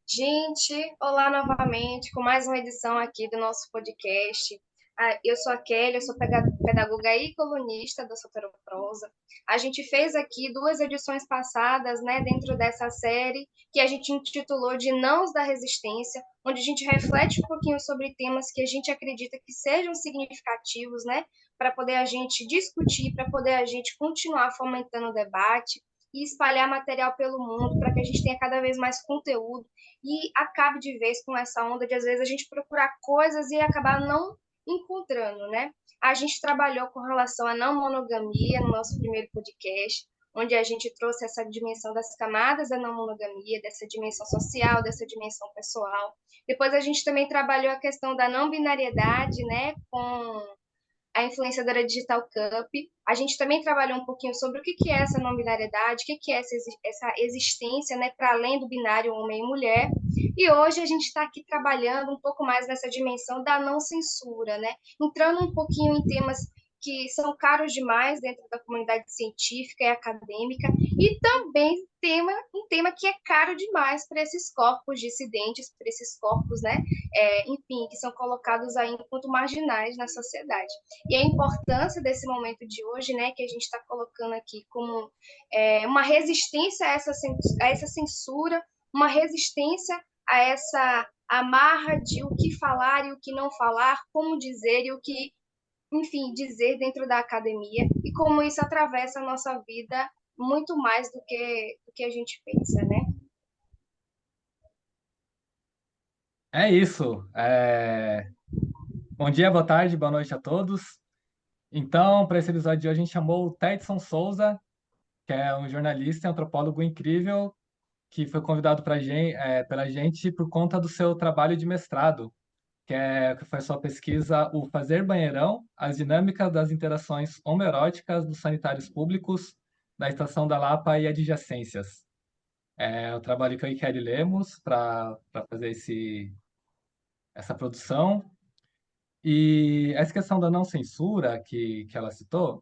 Gente, olá novamente com mais uma edição aqui do nosso podcast. Eu sou a Kelly, eu sou pedagoga e colunista da Soteroprosa. A gente fez aqui duas edições passadas, né, dentro dessa série que a gente intitulou de Nãos da Resistência, onde a gente reflete um pouquinho sobre temas que a gente acredita que sejam significativos, né, para poder a gente discutir, para poder a gente continuar fomentando o debate e espalhar material pelo mundo para que a gente tenha cada vez mais conteúdo e acabe de vez com essa onda de às vezes a gente procurar coisas e acabar não encontrando, né? A gente trabalhou com relação à não monogamia no nosso primeiro podcast, onde a gente trouxe essa dimensão das camadas da não monogamia, dessa dimensão social, dessa dimensão pessoal. Depois a gente também trabalhou a questão da não binariedade, né, com a influenciadora Digital Cup. A gente também trabalhou um pouquinho sobre o que é essa não binariedade, o que é essa existência, né, para além do binário homem e mulher. E hoje a gente está aqui trabalhando um pouco mais nessa dimensão da não censura, né, entrando um pouquinho em temas que são caros demais dentro da comunidade científica e acadêmica, e também um tema que é caro demais para esses corpos dissidentes, para esses corpos, né, enfim, que são colocados aí enquanto marginais na sociedade. E a importância desse momento de hoje, né, que a gente está colocando aqui como uma resistência a essa censura, uma resistência a essa amarra de o que falar e o que não falar, como dizer e o que, enfim, dizer dentro da academia, e como isso atravessa a nossa vida muito mais do que a gente pensa, né? É isso. Bom dia, boa tarde, boa noite a todos. Então, para esse episódio de hoje, a gente chamou o Tedson Souza, que é um jornalista e antropólogo incrível, que foi convidado pela gente por conta do seu trabalho de mestrado, que foi sua pesquisa O Fazer Banheirão, as dinâmicas das interações homoeróticas dos sanitários públicos da Estação da Lapa e adjacências. Eu trabalho com a Kelly Lemos para fazer essa produção. E essa questão da não censura que ela citou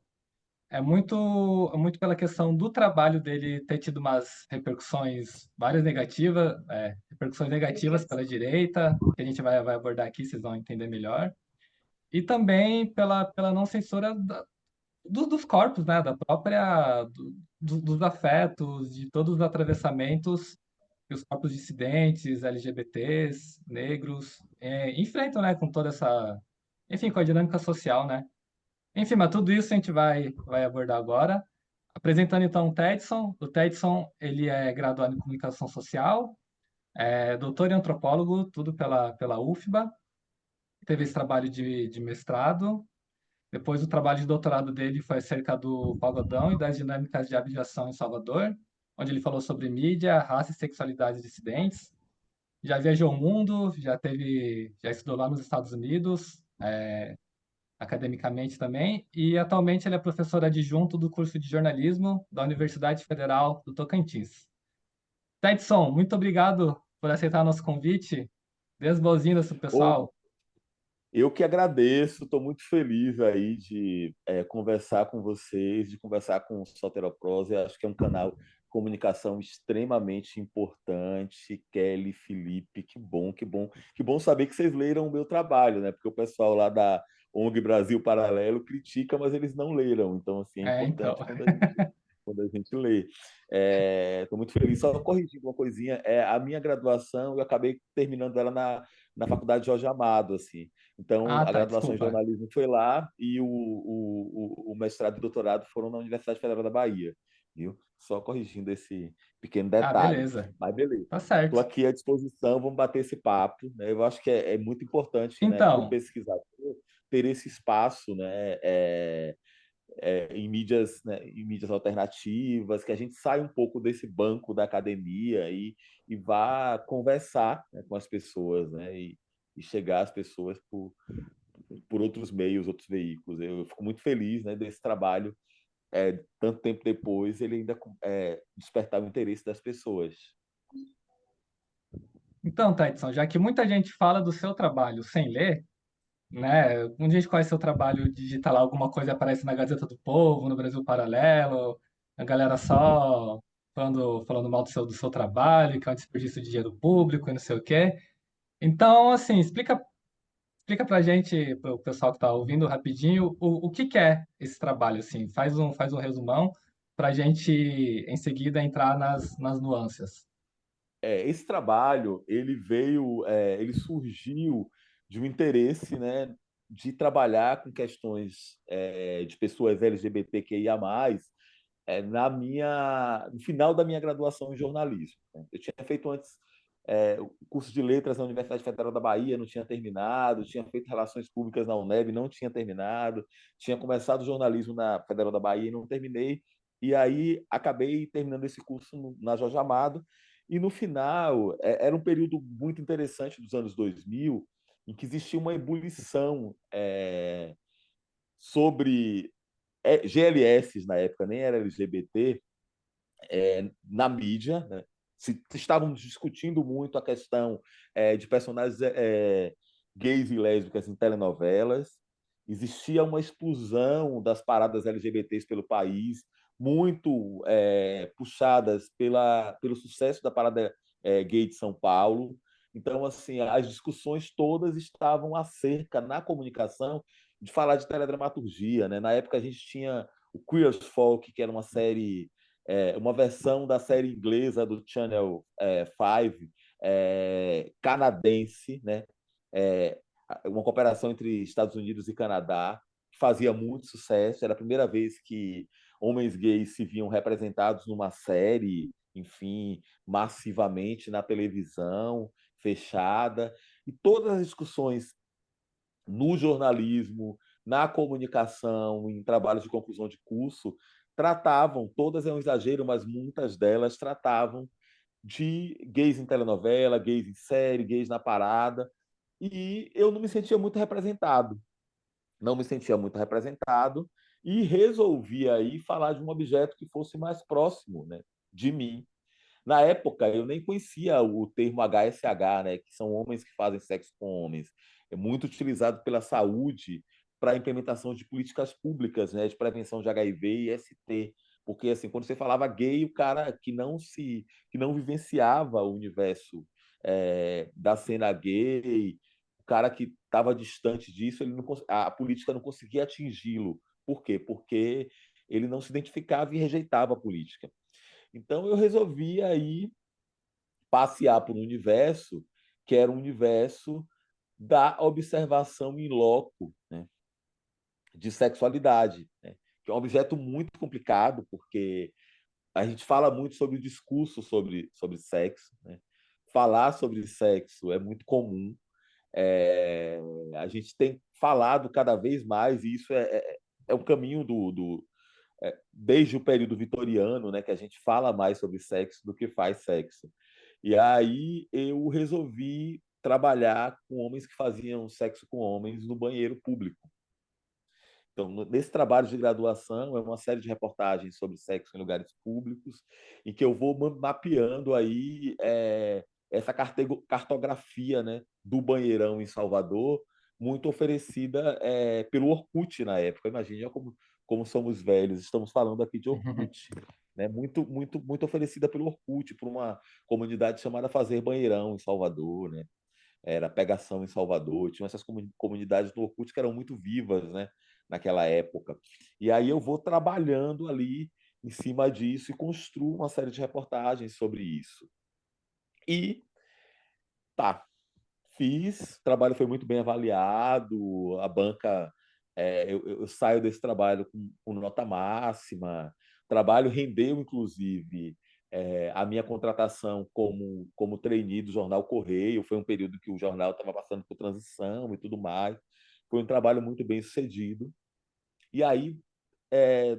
é muito pela questão do trabalho dele ter tido umas repercussões negativas pela direita, que a gente vai abordar aqui, vocês vão entender melhor. E também pela não censura dos corpos, né, dos afetos, de todos os atravessamentos que os corpos dissidentes, LGBTs, negros, enfrentam, né, com toda essa, enfim, com a dinâmica social, né? Enfim, mas tudo isso a gente vai abordar agora. Apresentando então o Tedson. O Tedson, ele é graduado em comunicação social, é doutor em antropólogo, tudo pela UFBA. Teve esse trabalho de mestrado. Depois o trabalho de doutorado dele foi acerca do pagodão e das dinâmicas de abjação em Salvador, onde ele falou sobre mídia, raça e sexualidades dissidentes. Já viajou o mundo, já estudou lá nos Estados Unidos, academicamente também, e atualmente ele é professor adjunto do curso de jornalismo da Universidade Federal do Tocantins. Tedson, muito obrigado por aceitar nosso convite. Dê as boas-vindas pro Ô, pessoal. eu que agradeço, estou muito feliz aí de conversar com vocês, de conversar com o Soteroprosa. Eu acho que é um canal de comunicação extremamente importante. Kelly, Felipe, que bom, que bom, que bom saber que vocês leram o meu trabalho, né? Porque o pessoal lá da ONG Brasil Paralelo critica, mas eles não leram. Então, assim, é Então. importante quando a gente lê. Estou muito feliz. Só corrigindo uma coisinha, a minha graduação eu acabei terminando ela na Faculdade Jorge Amado, assim. Então, Ah, a tá, graduação em desculpa. jornalismo foi lá e o mestrado e doutorado foram na Universidade Federal da Bahia, viu? Só corrigindo esse pequeno Ah, detalhe. beleza. Mas beleza. Tá Estou certo. aqui à disposição, vamos bater esse papo, né? Eu acho que é muito importante, né, para o Então, pesquisador ter esse espaço, né, em mídias alternativas, que a gente saia um pouco desse banco da academia e vá conversar, né, com as pessoas, né, e chegar às pessoas por outros meios, outros veículos. Eu fico muito feliz, né, desse trabalho, tanto tempo depois, ele ainda despertar o interesse das pessoas. então, Tedson, já que muita gente fala do seu trabalho sem ler, né? Um dia a gente conhece seu trabalho, digita lá alguma coisa aparece na Gazeta do Povo, no Brasil Paralelo, a galera só. falando mal do seu trabalho, que é um desperdício de dinheiro público e não sei o quê. Então, assim, explica pra gente, para o pessoal que está ouvindo rapidinho, o que que é esse trabalho, assim. Faz um resumão para a gente, em seguida, entrar nas nuances. Esse trabalho ele surgiu de um interesse, né, de trabalhar com questões de pessoas LGBTQIA+, no final da minha graduação em jornalismo, né? Eu tinha feito antes o curso de letras na Universidade Federal da Bahia, não tinha terminado, tinha feito relações públicas na UNEB, não tinha terminado, tinha começado jornalismo na Federal da Bahia e não terminei, e aí acabei terminando esse curso na Jorge Amado, e no final era um período muito interessante dos anos 2000, em que existia uma ebulição sobre GLS na época, nem era LGBT, na mídia, né? Estavam discutindo muito a questão de personagens gays e lésbicas em telenovelas. Existia uma explosão das paradas LGBTs pelo país, muito puxadas pelo sucesso da parada gay de São Paulo. Então, assim, as discussões todas estavam acerca, na comunicação, de falar de teledramaturgia, né? Na época, a gente tinha o Queer as Folk, que era uma série uma versão da série inglesa do Channel 5, canadense, né? É, uma cooperação entre Estados Unidos e Canadá, que fazia muito sucesso. Era a primeira vez que homens gays se viam representados numa série, enfim, massivamente na televisão, fechada. E todas as discussões no jornalismo, na comunicação, em trabalhos de conclusão de curso, tratavam, todas é um exagero, mas muitas delas tratavam de gays em telenovela, gays em série, gays na parada, e eu não me sentia muito representado. Não me sentia muito representado e resolvi aí falar de um objeto que fosse mais próximo, né, de mim. Na época, eu nem conhecia o termo HSH, né, que são homens que fazem sexo com homens. É muito utilizado pela saúde para a implementação de políticas públicas, né, de prevenção de HIV e ST. Porque assim, quando você falava gay, o cara que não vivenciava o universo da cena gay, o cara que estava distante disso, a política não conseguia atingi-lo. Por quê? Porque ele não se identificava e rejeitava a política. Então eu resolvi aí passear por um universo que era um universo da observação in loco, né, de sexualidade, né, que é um objeto muito complicado, porque a gente fala muito sobre o discurso sobre sexo, né? Falar sobre sexo é muito comum, é, a gente tem falado cada vez mais, e isso é um caminho desde o período vitoriano, né, que a gente fala mais sobre sexo do que faz sexo. E aí eu resolvi trabalhar com homens que faziam sexo com homens no banheiro público. Então, nesse trabalho de graduação, é uma série de reportagens sobre sexo em lugares públicos, em que eu vou mapeando aí essa cartografia, né, do banheirão em Salvador, muito oferecida pelo Orkut na época. Imagina como somos velhos, estamos falando aqui de Orkut. Né, muito oferecida pelo Orkut, por uma comunidade chamada Fazer Banheirão em Salvador, né? Era Pegação em Salvador, tinha essas comunidades do Orkut que eram muito vivas, né, naquela época. E aí eu vou trabalhando ali em cima disso e construo uma série de reportagens sobre isso. E tá, fiz, o trabalho foi muito bem avaliado, a banca, eu saio desse trabalho com nota máxima, o trabalho rendeu, inclusive, a minha contratação como trainee do jornal Correio, foi um período que o jornal estava passando por transição e tudo mais, foi um trabalho muito bem sucedido. E aí,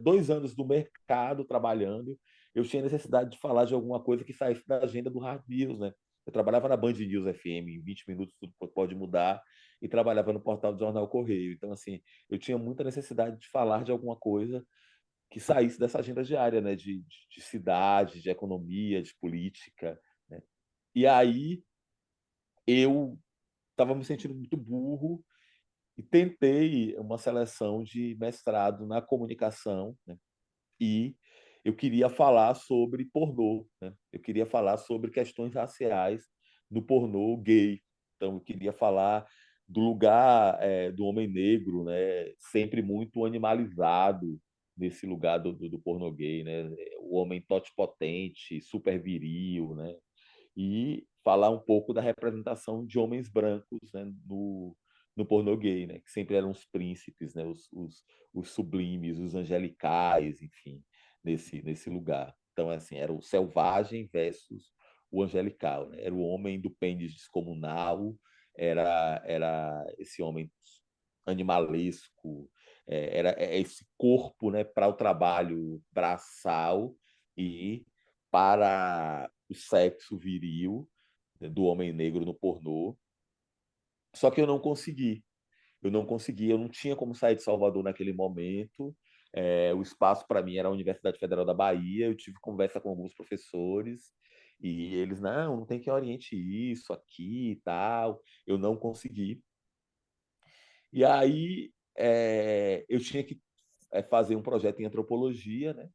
2 anos no mercado trabalhando, eu tinha necessidade de falar de alguma coisa que saísse da agenda do Hard News, né? Eu trabalhava na Band News FM, em 20 minutos tudo pode mudar, e trabalhava no portal do Jornal Correio. Então, assim, eu tinha muita necessidade de falar de alguma coisa que saísse dessa agenda diária, né? De cidade, de economia, de política, né? E aí eu estava me sentindo muito burro e tentei uma seleção de mestrado na comunicação, né? E eu queria falar sobre pornô, né? Eu queria falar sobre questões raciais no pornô gay. Então, eu queria falar do lugar do homem negro, né? Sempre muito animalizado nesse lugar do pornô gay, né? O homem totipotente, super viril, né? E falar um pouco da representação de homens brancos, né? No pornô gay, né? Que sempre eram os príncipes, né? Os sublimes, os angelicais, enfim, nesse lugar. Então, assim, era o selvagem versus o angelical, né? Era o homem do pênis descomunal, era esse homem animalesco, era esse corpo, né, para o trabalho braçal e para o sexo viril, né, do homem negro no pornô. Só que eu não consegui. Eu não tinha como sair de Salvador naquele momento. O espaço para mim era a Universidade Federal da Bahia. Eu tive conversa com alguns professores e eles, não tem que oriente isso aqui e tal. Eu não consegui. E aí eu tinha que fazer um projeto em antropologia, né?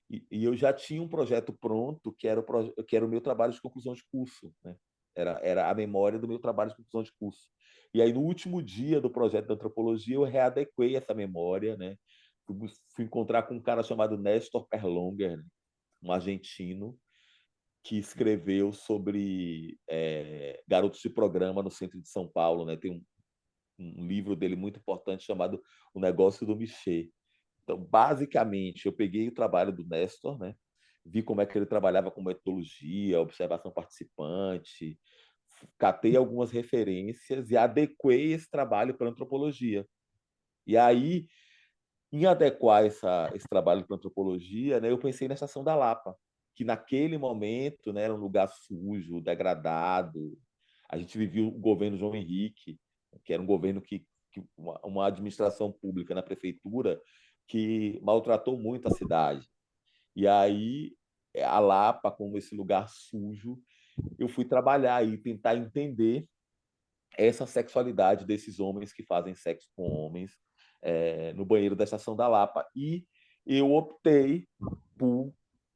E eu já tinha um projeto pronto que era o meu trabalho de conclusão de curso, né? Era a memória do meu trabalho de conclusão de curso. E aí, no último dia do projeto de antropologia, eu readequei essa memória, né? Fui encontrar com um cara chamado Nestor Perlonger, né? Um argentino, que escreveu sobre garotos de programa no centro de São Paulo, né? Tem um livro dele muito importante chamado O Negócio do Michê. Então, basicamente, eu peguei o trabalho do Nestor, né? Vi como é que ele trabalhava com metodologia, observação participante, catei algumas referências e adequei esse trabalho para a antropologia. E aí, em adequar esse trabalho para a antropologia, né, eu pensei na Estação da Lapa, que naquele momento, né, era um lugar sujo, degradado. A gente vivia o governo João Henrique, que era um governo que uma administração pública na prefeitura que maltratou muito a cidade. E aí, a Lapa, como esse lugar sujo, eu fui trabalhar e tentar entender essa sexualidade desses homens que fazem sexo com homens no banheiro da Estação da Lapa. E eu optei por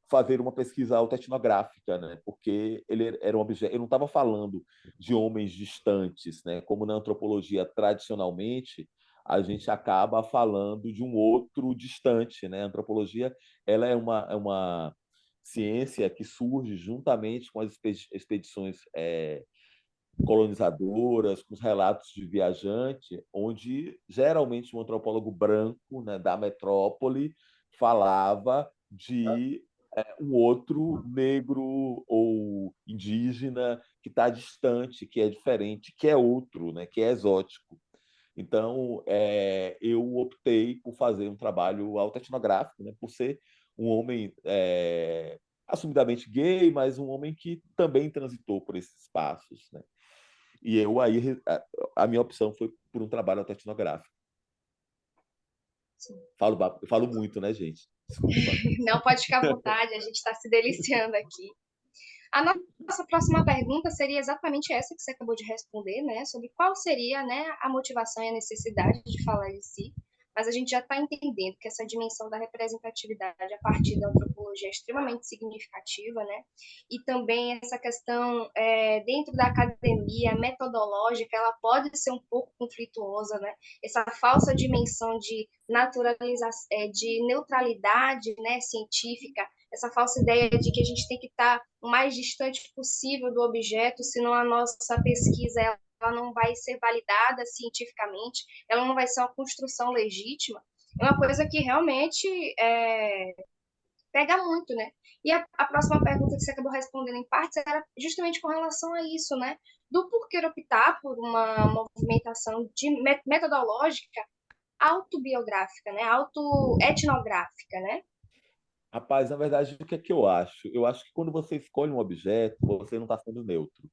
fazer uma pesquisa autoetnográfica, né? Porque ele era um objeto. Eu não estava falando de homens distantes, né? Como na antropologia tradicionalmente a gente acaba falando de um outro distante, né? A antropologia ela é uma ciência que surge juntamente com as expedições colonizadoras, com os relatos de viajante, onde geralmente um antropólogo branco, né, da metrópole falava de um outro negro ou indígena que está distante, que é diferente, que é outro, né, que é exótico. Então, eu optei por fazer um trabalho autoetnográfico, né, por ser um homem assumidamente gay, mas um homem que também transitou por esses espaços, né? E eu aí a minha opção foi por um trabalho etnográfico. Eu falo muito, né, gente? Desculpa. Não, pode ficar à vontade, a gente está se deliciando aqui. A nossa próxima pergunta seria exatamente essa que você acabou de responder, né? Sobre qual seria, né, a motivação e a necessidade de falar de si. Mas a gente já está entendendo que essa dimensão da representatividade a partir da antropologia é extremamente significativa, né? E também essa questão dentro da academia metodológica, ela pode ser um pouco conflituosa, né? Essa falsa dimensão de naturalização, de neutralidade, né, científica, essa falsa ideia de que a gente tem que estar o mais distante possível do objeto, senão a nossa pesquisa ela não vai ser validada cientificamente, ela não vai ser uma construção legítima. É uma coisa que realmente pega muito, né? E a próxima pergunta que você acabou respondendo em partes era justamente com relação a isso, né? Do porquê optar por uma movimentação metodológica autobiográfica, né? Autoetnográfica, né? Rapaz, na verdade, o que é que eu acho? Eu acho que quando você escolhe um objeto, você não está sendo neutro.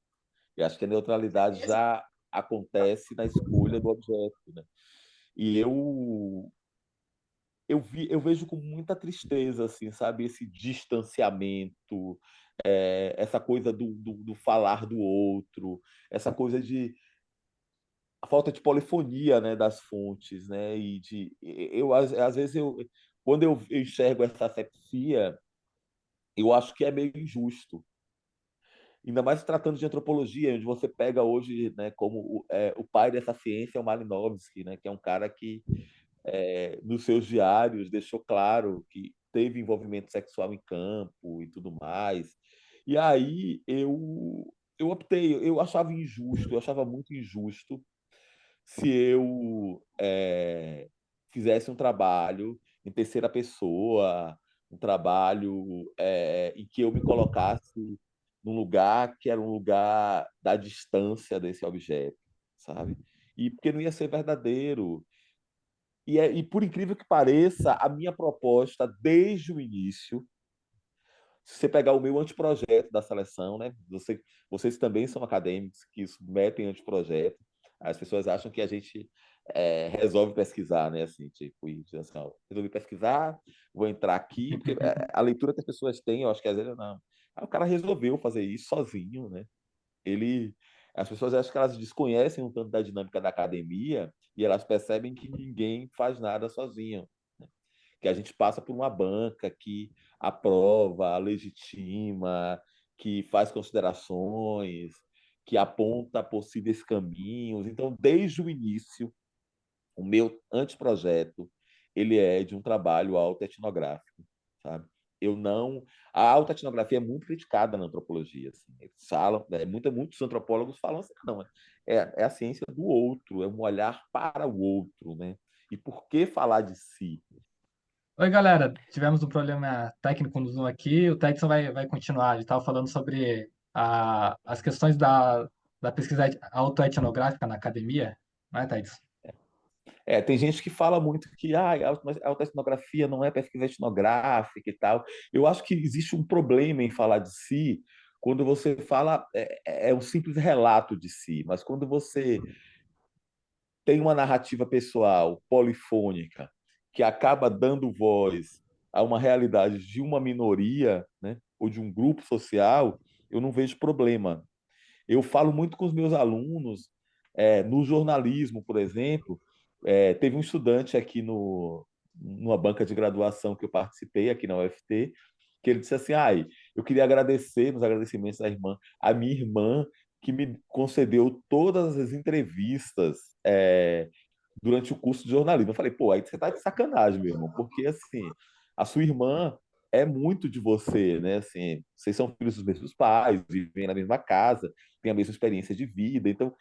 Eu acho que a neutralidade já acontece na escolha do objeto, né? E eu vejo com muita tristeza, assim, sabe, esse distanciamento, essa coisa do falar do outro, essa coisa de a falta de polifonia, né, das fontes, né, e de eu às vezes quando eu enxergo essa asepsia, eu acho que é meio injusto. Ainda mais tratando de antropologia, onde você pega hoje, né, como o pai dessa ciência é o Malinowski, né, que é um cara que, nos seus diários, deixou claro que teve envolvimento sexual em campo e tudo mais. E aí eu optei, eu achava injusto, eu achava muito injusto se eu fizesse um trabalho em terceira pessoa, um trabalho em que eu me colocasse num lugar que era um lugar da distância desse objeto, sabe? E porque não ia ser verdadeiro. E por incrível que pareça, a minha proposta desde o início, se você pegar o meu anteprojeto da seleção, né? Vocês também são acadêmicos que submetem anteprojeto. As pessoas acham que a gente resolve pesquisar, né? Assim, tipo, e diz assim, ó, resolvi pesquisar, vou entrar aqui, porque a leitura que as pessoas têm, eu acho que às vezes não. Aí o cara resolveu fazer isso sozinho, né? Ele, as pessoas acham que elas desconhecem um tanto da dinâmica da academia e elas percebem que ninguém faz nada sozinho, né? Que a gente passa por uma banca que aprova, legitima, que faz considerações, que aponta possíveis caminhos. Então, desde o início, o meu anteprojeto ele é de um trabalho autoetnográfico, sabe? Eu não. A autoetnografia é muito criticada na antropologia. Assim. Eles falam, muitos antropólogos falam assim: não, é a ciência do outro, é um olhar para o outro, né? E por que falar de si? Oi, galera. Tivemos um problema técnico no Zoom aqui. O Tedson vai continuar. Ele estava falando sobre as questões da pesquisa autoetnográfica na academia, não é, Tedson? Tem gente que fala muito que a autoetnografia não é pesquisa etnográfica e tal. Eu acho que existe um problema em falar de si quando você fala, é um simples relato de si, mas quando você tem uma narrativa pessoal polifônica que acaba dando voz a uma realidade de uma minoria, né, ou de um grupo social, eu não vejo problema. Eu falo muito com os meus alunos, no jornalismo, por exemplo. Teve um estudante aqui numa banca de graduação que eu participei, aqui na UFT, que ele disse assim: eu queria agradecer, nos agradecimentos da irmã, a minha irmã, que me concedeu todas as entrevistas durante o curso de jornalismo. Eu falei: pô, aí você tá de sacanagem, meu irmão, porque assim, a sua irmã é muito de você, né? Assim, vocês são filhos dos mesmos pais, vivem na mesma casa, têm a mesma experiência de vida. Então,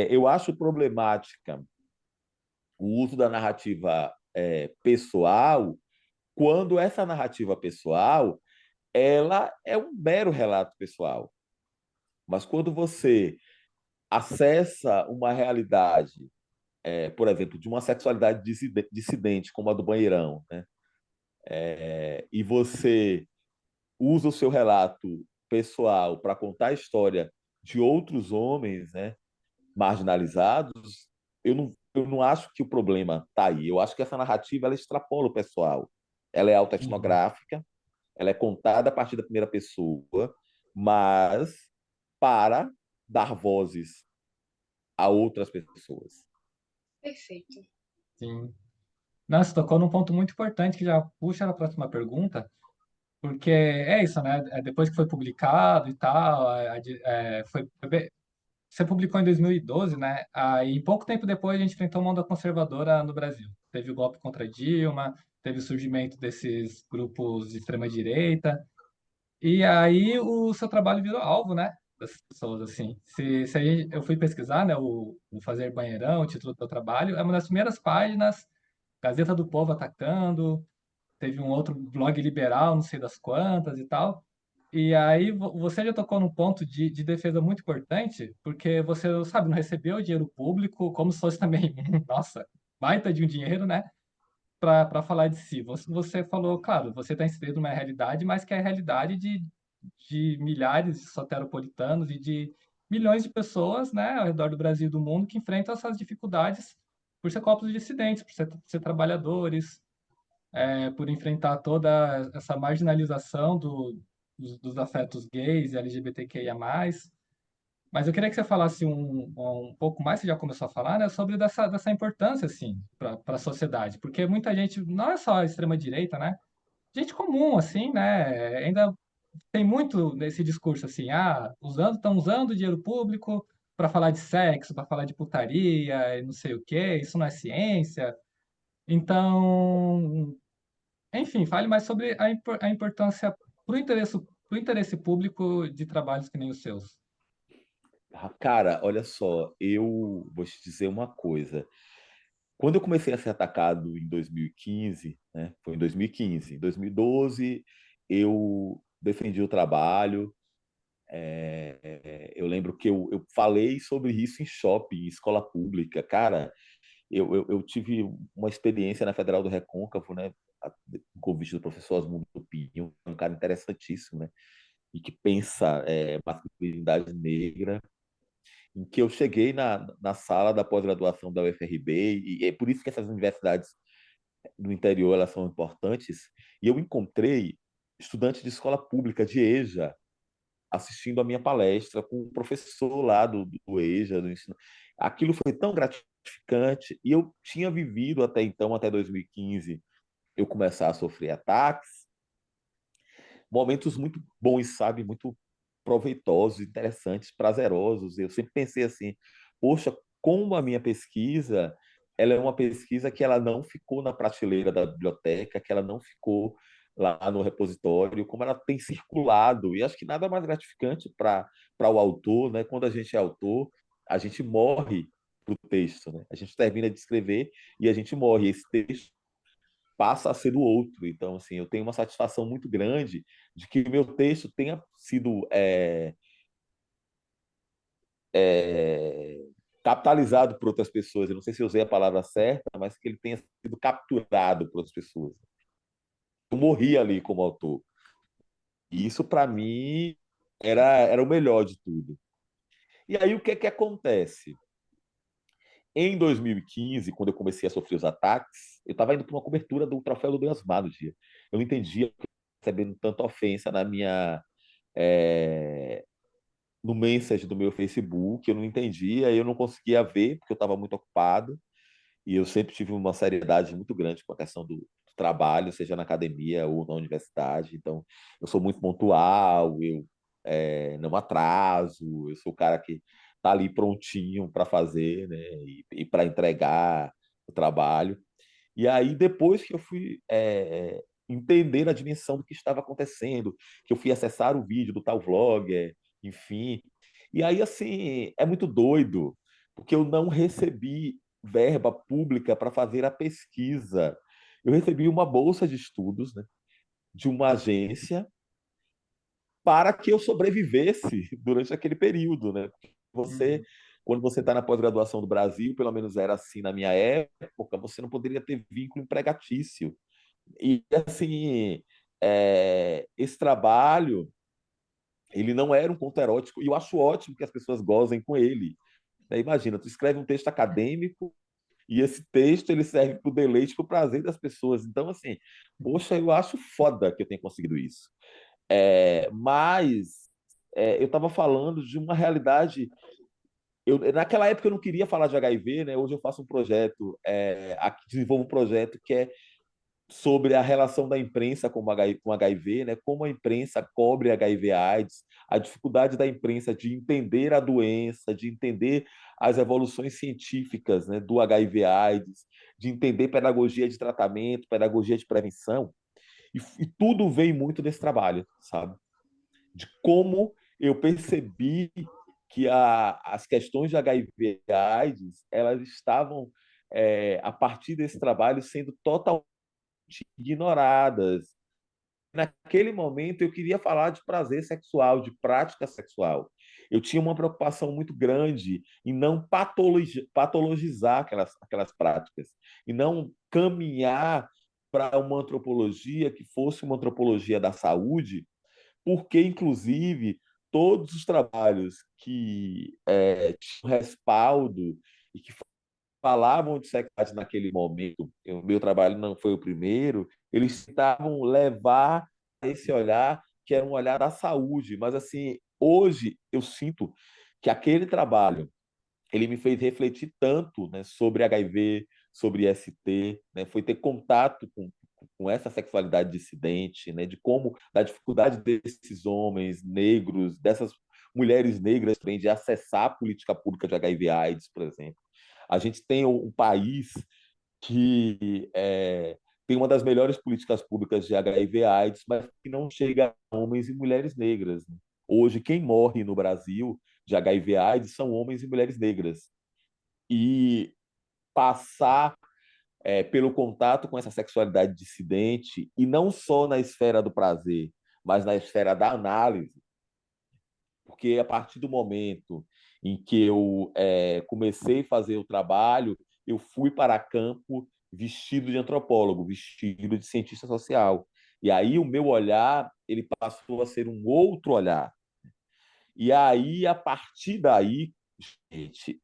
eu acho problemática o uso da narrativa pessoal quando essa narrativa pessoal ela é um mero relato pessoal. Mas quando você acessa uma realidade, por exemplo, de uma sexualidade dissidente, como a do banheirão, né? E você usa o seu relato pessoal para contar a história de outros homens, né, marginalizados, eu não acho que o problema está aí. Eu acho que essa narrativa ela extrapola o pessoal. Ela é Uhum. autoetnográfica, ela é contada a partir da primeira pessoa, mas para dar vozes a outras pessoas. Perfeito. Sim. Nossa, tocou num ponto muito importante que já puxa a próxima pergunta, porque é isso, né? Depois que foi publicado e tal, você publicou em 2012, né? Aí, pouco tempo depois, a gente enfrentou uma onda conservadora no Brasil. Teve o golpe contra Dilma, teve o surgimento desses grupos de extrema-direita, e aí o seu trabalho virou alvo, né? Das pessoas, assim. Se aí eu fui pesquisar, né? O Fazer Banheirão, o título do meu trabalho, é uma das primeiras páginas, Gazeta do Povo atacando, teve um outro blog liberal, não sei das quantas e tal. E aí você já tocou num ponto de defesa muito importante, porque você, sabe, não recebeu dinheiro público, como se fosse também, nossa, baita de um dinheiro, né, para falar de si. Você falou, claro, você está inserido numa realidade, mas que é a realidade de milhares de soteropolitanos e de milhões de pessoas, né, ao redor do Brasil e do mundo que enfrentam essas dificuldades por ser corpos dissidentes, por ser trabalhadores, por enfrentar toda essa marginalização dos afetos gays e LGBTQIA+. Mas eu queria que você falasse um pouco mais, você já começou a falar, né, sobre dessa importância, assim, para a sociedade. Porque muita gente, não é só a extrema-direita, né? Gente comum, assim, né? Ainda tem muito nesse discurso, assim, estão usando o dinheiro público para falar de sexo, para falar de putaria, e não sei o quê, isso não é ciência. Então, enfim, fale mais sobre a importância pro interesse público de trabalhos que nem os seus. Cara, olha só, eu vou te dizer uma coisa. Quando eu comecei a ser atacado em 2015, né? Foi em 2015. Em 2012, eu defendi o trabalho. Eu lembro que eu falei sobre isso em shopping, em escola pública. Cara, eu tive uma experiência na Federal do Recôncavo, né? Um convite do professor Osmundo Pinho, um cara interessantíssimo, né? E que pensa masculinidade negra, em que eu cheguei na sala da pós-graduação da UFRB, e é por isso que essas universidades no interior elas são importantes, e eu encontrei estudantes de escola pública de EJA assistindo a minha palestra com o professor lá do EJA, do ensino. Aquilo foi tão gratificante, e eu tinha vivido até então, até 2015, eu começar a sofrer ataques, momentos muito bons, sabe? Muito proveitosos, interessantes, prazerosos. Eu sempre pensei assim, poxa, como a minha pesquisa, ela é uma pesquisa que ela não ficou na prateleira da biblioteca, que ela não ficou lá no repositório, como ela tem circulado. E acho que nada mais gratificante para o autor, né? Quando a gente é autor, a gente morre para o texto, né? A gente termina de escrever e a gente morre. Esse texto passa a ser do outro. Então, assim, eu tenho uma satisfação muito grande de que o meu texto tenha sido é, capitalizado por outras pessoas. Eu não sei se eu usei a palavra certa, mas que ele tenha sido capturado por outras pessoas. Eu morri ali como autor. E isso, para mim, era o melhor de tudo. E aí, o que é que acontece? Em 2015, quando eu comecei a sofrer os ataques, eu estava indo para uma cobertura do Troféu do Bem no dia. Eu não entendia recebendo tanta ofensa é, no message do meu Facebook, eu não entendia, eu não conseguia ver, porque eu estava muito ocupado, e eu sempre tive uma seriedade muito grande com a questão do trabalho, seja na academia ou na universidade, então eu sou muito pontual, eu não atraso, eu sou o cara que está ali prontinho para fazer, né, e para entregar o trabalho. E aí, depois que eu fui entender a dimensão do que estava acontecendo, que eu fui acessar o vídeo do tal vlogger, enfim. E aí, assim, é muito doido, porque eu não recebi verba pública para fazer a pesquisa. Eu recebi uma bolsa de estudos, né, de uma agência para que eu sobrevivesse durante aquele período, né? Porque Uhum. quando você está na pós-graduação do Brasil, pelo menos era assim na minha época, você não poderia ter vínculo empregatício. E assim, esse trabalho, ele não era um conto erótico, e eu acho ótimo que as pessoas gozem com ele. Né? Imagina, tu escreve um texto acadêmico e esse texto ele serve para o deleite, para o prazer das pessoas. Então, assim, poxa, eu acho foda que eu tenha conseguido isso. Mas eu estava falando de uma realidade. Naquela época eu não queria falar de HIV, né? Hoje eu faço um projeto, desenvolvo um projeto que é sobre a relação da imprensa com HIV, né? Como a imprensa cobre HIV/AIDS, a dificuldade da imprensa de entender a doença, de entender as evoluções científicas, né, do HIV/AIDS, de entender pedagogia de tratamento, pedagogia de prevenção, e tudo vem muito desse trabalho, sabe? De como eu percebi que as questões de HIV/AIDS elas estavam a partir desse trabalho sendo totalmente ignoradas. Naquele momento eu queria falar de prazer sexual, de prática sexual. Eu tinha uma preocupação muito grande em não patologizar aquelas práticas, e não caminhar para uma antropologia que fosse uma antropologia da saúde, porque, inclusive, todos os trabalhos que tinham respaldo e que falavam de sexualidade naquele momento, o meu trabalho não foi o primeiro, eles tentavam levar esse olhar que era um olhar da saúde, mas assim, hoje eu sinto que aquele trabalho ele me fez refletir tanto, né, sobre HIV, sobre IST, né, foi ter contato com essa sexualidade dissidente, né, de como, da dificuldade desses homens negros, dessas mulheres negras também, de acessar a política pública de HIV/AIDS, por exemplo. A gente tem um país que tem uma das melhores políticas públicas de HIV/AIDS, mas que não chega a homens e mulheres negras, né? Hoje, quem morre no Brasil de HIV/AIDS são homens e mulheres negras. E passar pelo contato com essa sexualidade dissidente, e não só na esfera do prazer, mas na esfera da análise, porque a partir do momento em que eu comecei a fazer o trabalho, eu fui para campo vestido de antropólogo, vestido de cientista social. E aí o meu olhar ele passou a ser um outro olhar. E aí, a partir daí, gente,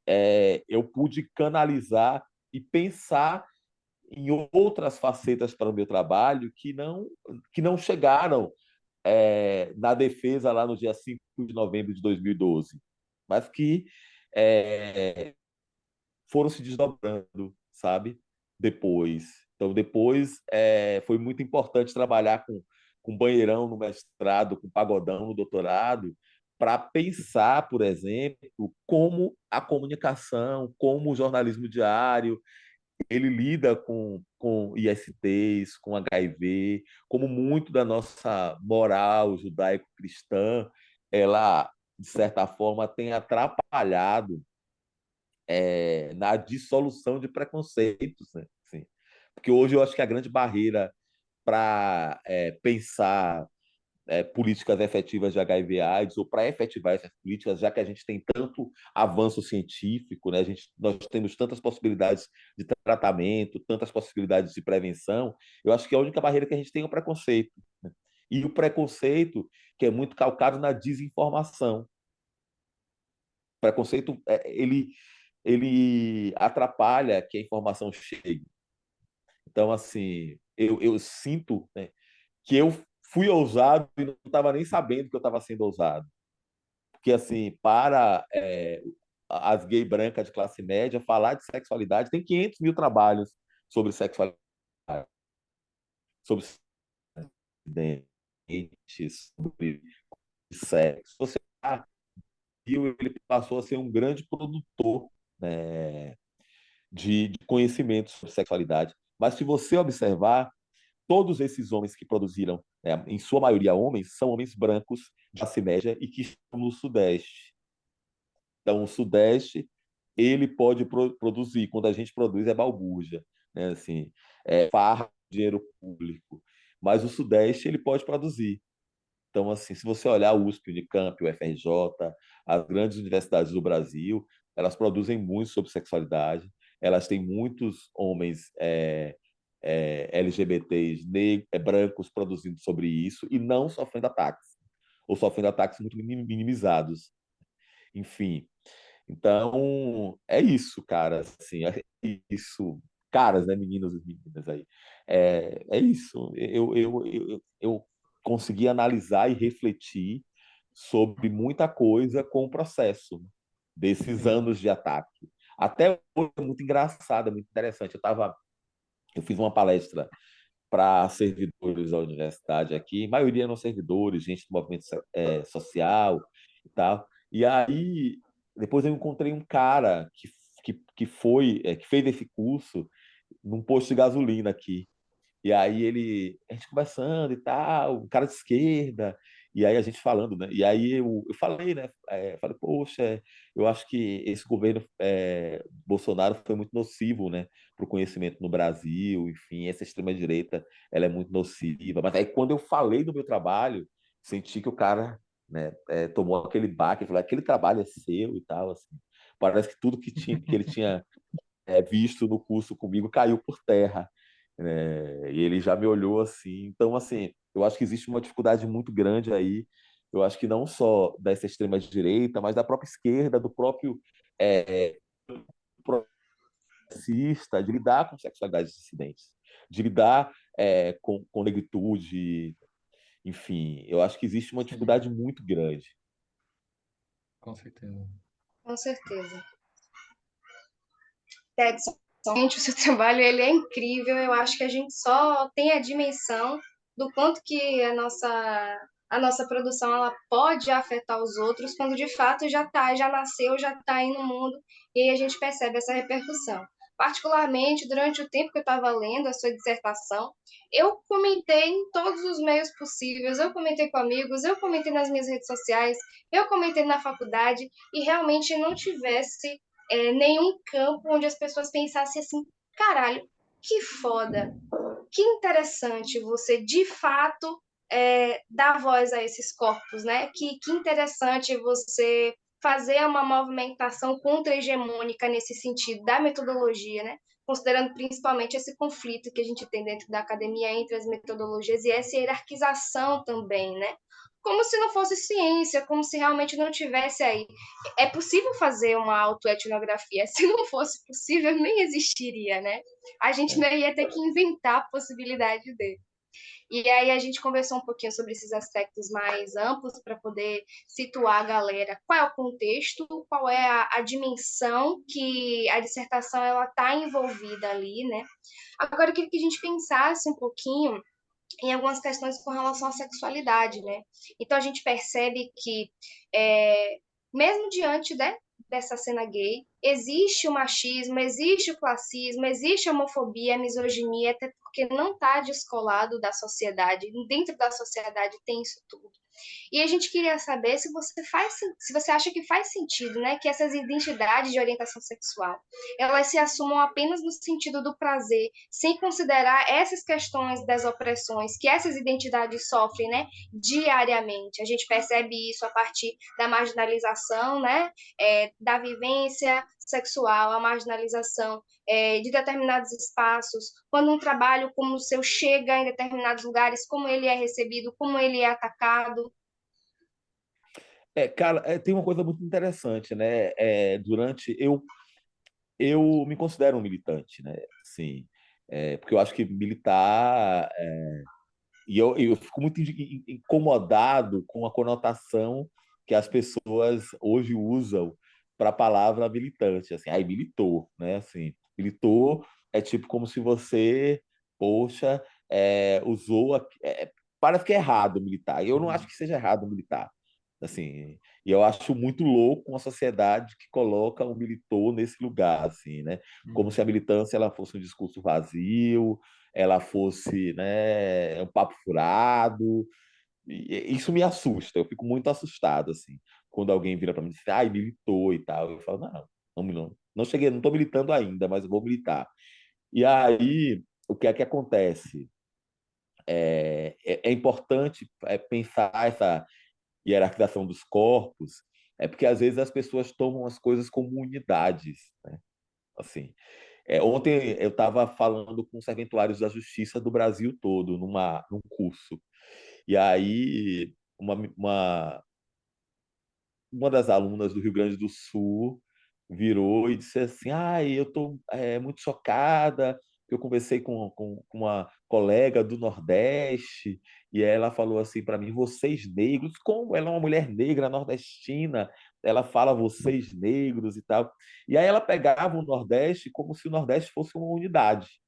eu pude canalizar e pensar em outras facetas para o meu trabalho que não chegaram na defesa lá no dia 5 de novembro de 2012, mas que é, foram se desdobrando, sabe? Depois. Então, depois foi muito importante trabalhar com banheirão no mestrado, com pagodão no doutorado, para pensar, por exemplo, como a comunicação, como o jornalismo diário, ele lida com ISTs, com HIV, como muito da nossa moral judaico-cristã, ela, de certa forma, tem atrapalhado na dissolução de preconceitos, né? Assim, porque hoje eu acho que a grande barreira para pensar políticas efetivas de HIV/AIDS ou para efetivar essas políticas, já que a gente tem tanto avanço científico, né? Nós temos tantas possibilidades de tratamento, tantas possibilidades de prevenção, eu acho que a única barreira que a gente tem é o preconceito. Né? E o preconceito que é muito calcado na desinformação. O preconceito, ele atrapalha que a informação chegue. Então, assim, eu sinto, né, que eu fui ousado e não estava nem sabendo que eu estava sendo ousado. Porque, assim, para as gay brancas de classe média, falar de sexualidade, tem 500 mil trabalhos sobre sexualidade, sobre acidentes, sobre sexo. Você viu, ele passou a ser um grande produtor, né, de conhecimentos sobre sexualidade. Mas se você observar, todos esses homens que produziram, né, em sua maioria homens, são homens brancos de classe média e que estão no Sudeste. Então, o Sudeste, ele pode produzir. Quando a gente produz, é balbúrdia, né? Assim, farra, dinheiro público. Mas o Sudeste, ele pode produzir. Então, assim, se você olhar o USP, o Unicamp, o FRJ, as grandes universidades do Brasil, elas produzem muito sobre sexualidade, elas têm muitos homens LGBTs brancos produzindo sobre isso e não sofrendo ataques, ou sofrendo ataques muito minimizados. Enfim, então é isso, cara. Assim, é isso. Caras, né, meninos e meninas aí. É isso. Eu consegui analisar e refletir sobre muita coisa com o processo desses Sim. anos de ataque. Até hoje é muito engraçado, é muito interessante. Eu fiz uma palestra para servidores da universidade aqui, maioria não servidores, gente do movimento social e tal. E aí, depois eu encontrei um cara que fez esse curso num posto de gasolina aqui. E aí a gente conversando e tal, um cara de esquerda, e aí a gente falando, né? E aí eu falei, né? Falei, poxa, eu acho que esse governo Bolsonaro foi muito nocivo, né? Para o conhecimento no Brasil, enfim, essa extrema-direita, ela é muito nociva. Mas aí quando eu falei do meu trabalho, senti que o cara, né, tomou aquele baque, falou, aquele trabalho é seu e tal, assim. Parece que tudo que ele tinha visto no curso comigo caiu por terra, né? E ele já me olhou assim. Então, assim, eu acho que existe uma dificuldade muito grande aí. Eu acho que não só dessa extrema direita, mas da própria esquerda, do próprio progressista, de lidar com sexualidades dissidentes, de lidar com negritude, enfim. Eu acho que existe uma Sim, dificuldade muito grande. com certeza. Com certeza. Edson, gente, o seu trabalho ele é incrível. Eu acho que a gente só tem a dimensão do quanto que a nossa produção ela pode afetar os outros quando de fato já nasceu, já está aí no mundo e aí a gente percebe essa repercussão. Particularmente, durante o tempo que eu estava lendo a sua dissertação, eu comentei em todos os meios possíveis, eu comentei com amigos, eu comentei nas minhas redes sociais, eu comentei na faculdade e realmente não tivesse nenhum campo onde as pessoas pensassem assim, caralho, que foda, que interessante você de fato dar voz a esses corpos, né? Que interessante você fazer uma movimentação contra-hegemônica nesse sentido da metodologia, né? Considerando principalmente esse conflito que a gente tem dentro da academia entre as metodologias e essa hierarquização também, né? Como se não fosse ciência, como se realmente não tivesse aí. É possível fazer uma autoetnografia. Se não fosse possível, nem existiria, né? A gente não ia ter que inventar a possibilidade dele. E aí a gente conversou um pouquinho sobre esses aspectos mais amplos para poder situar a galera qual é o contexto, qual é a dimensão que a dissertação ela está envolvida ali, né? Agora eu queria que a gente pensasse um pouquinho em algumas questões com relação à sexualidade, né? Então a gente percebe que mesmo diante, né, dessa cena gay, existe o machismo, existe o classismo, existe a homofobia, a misoginia, até porque não está descolado da sociedade, dentro da sociedade tem isso tudo. E a gente queria saber se você acha que faz sentido, né, que essas identidades de orientação sexual, elas se assumam apenas no sentido do prazer, sem considerar essas questões das opressões que essas identidades sofrem, né, diariamente. A gente percebe isso a partir da marginalização, né, da vivência sexual, a marginalização de determinados espaços, quando um trabalho como o seu chega em determinados lugares, como ele é recebido, como ele é atacado. Cara, tem uma coisa muito interessante, né? Durante eu me considero um militante, né? Assim, porque eu acho que militar e eu fico muito incomodado com a conotação que as pessoas hoje usam para a palavra militante, assim, aí militou, né? Assim, militou é tipo como se você, poxa, usou, parece que é errado militar. Eu não acho que seja errado militar, assim. E eu acho muito louco uma sociedade que coloca o militou nesse lugar, assim, né? Como se a militância ela fosse um discurso vazio, ela fosse, né, um papo furado. E isso me assusta, eu fico muito assustado, assim, quando alguém vira para mim e diz, ai, militou e tal. Eu falo, não cheguei, não estou militando ainda, mas eu vou militar. E aí, o que é que acontece? É importante pensar essa hierarquização dos corpos, porque às vezes as pessoas tomam as coisas como unidades, né? Assim, ontem eu estava falando com serventuários da Justiça do Brasil todo, num curso. E aí, uma das alunas do Rio Grande do Sul virou e disse assim: eu estou muito chocada. Eu conversei com uma colega do Nordeste e ela falou assim para mim: vocês negros, como ela é uma mulher negra nordestina, ela fala vocês negros e tal. E aí ela pegava o Nordeste como se o Nordeste fosse uma unidade.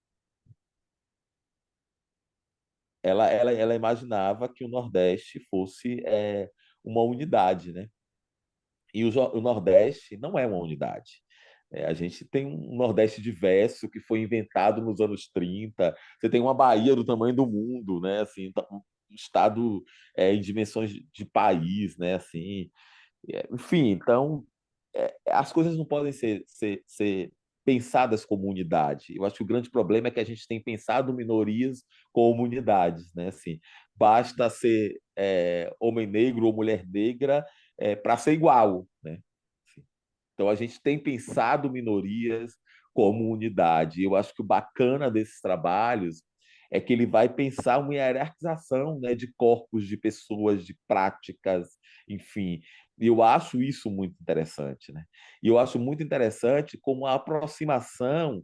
Ela imaginava que o Nordeste fosse uma unidade, né? E o Nordeste não é uma unidade. A gente tem um Nordeste diverso que foi inventado nos anos 30. Você tem uma Bahia do tamanho do mundo, né? Assim, um estado em dimensões de país, né? Assim, enfim, então as coisas não podem ser pensadas como unidade. Eu acho que o grande problema é que a gente tem pensado minorias como unidades, né? Assim, basta ser homem negro ou mulher negra para ser igual, né? Assim, então a gente tem pensado minorias como unidade. Eu acho que o bacana desses trabalhos é que ele vai pensar uma hierarquização, né, de corpos, de pessoas, de práticas, enfim. E eu acho isso muito interessante, né? E eu acho muito interessante como a aproximação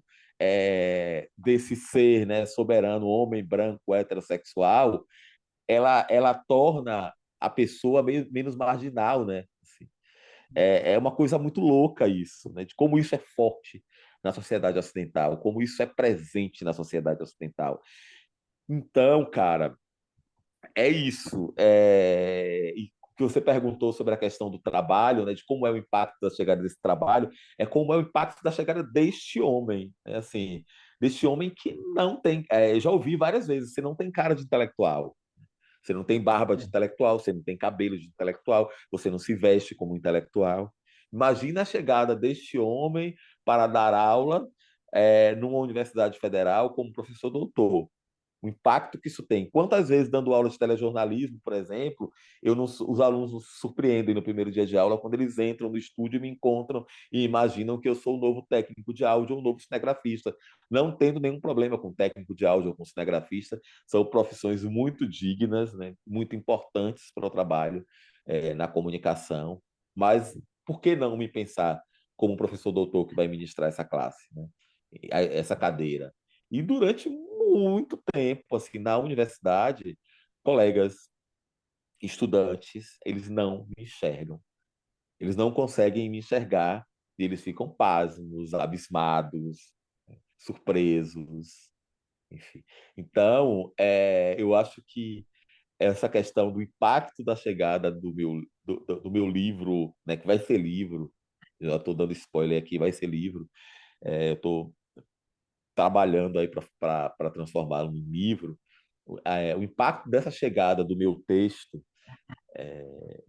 desse ser, né, soberano, homem branco, heterossexual, ela torna a pessoa menos marginal, né? Assim, É uma coisa muito louca isso, né? De como isso é forte na sociedade ocidental, como isso é presente na sociedade ocidental. Então, cara, é isso. E o que você perguntou sobre a questão do trabalho, né, de como é o impacto da chegada desse trabalho, é como é o impacto da chegada deste homem, né, assim, deste homem que não tem. Já ouvi várias vezes, você não tem cara de intelectual. Você não tem barba de intelectual, você não tem cabelo de intelectual, você não se veste como intelectual. Imagina a chegada deste homem para dar aula numa universidade federal como professor doutor. O impacto que isso tem. Quantas vezes, dando aula de telejornalismo, por exemplo, os alunos nos surpreendem no primeiro dia de aula quando eles entram no estúdio e me encontram e imaginam que eu sou o novo técnico de áudio ou o novo cinegrafista. Não tendo nenhum problema com técnico de áudio ou com cinegrafista, são profissões muito dignas, né, muito importantes para o trabalho na comunicação. Mas por que não me pensar como um professor doutor que vai ministrar essa classe, né? Essa cadeira? E durante muito tempo, assim, na universidade, colegas, estudantes, eles não me enxergam. Eles não conseguem me enxergar e eles ficam pasmos, abismados, surpresos, enfim. Então, eu acho que essa questão do impacto da chegada do meu livro, né, que vai ser livro, eu estou dando spoiler aqui, vai ser livro, eu estou trabalhando aí para transformá-lo num livro, o impacto dessa chegada do meu texto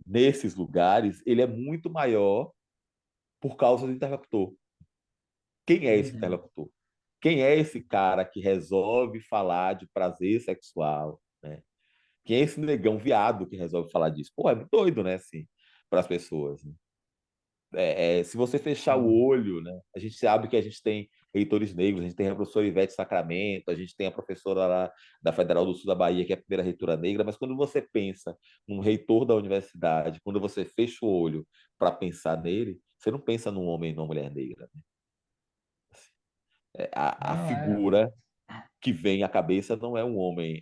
nesses lugares, ele é muito maior por causa do interlocutor. Quem é esse Uhum. interlocutor? Quem é esse cara que resolve falar de prazer sexual, né? Quem é esse negão viado que resolve falar disso? Pô, é muito doido, né, assim, para as pessoas, né? Se você fechar o Sim. olho, né? A gente sabe que a gente tem reitores negros, a gente tem a professora Ivete Sacramento, a gente tem a professora lá da Federal do Sul da Bahia, que é a primeira reitora negra, mas quando você pensa num reitor da universidade, quando você fecha o olho para pensar nele, você não pensa num homem e numa mulher negra, né? A Não, é. figura que vem à cabeça não é um homem,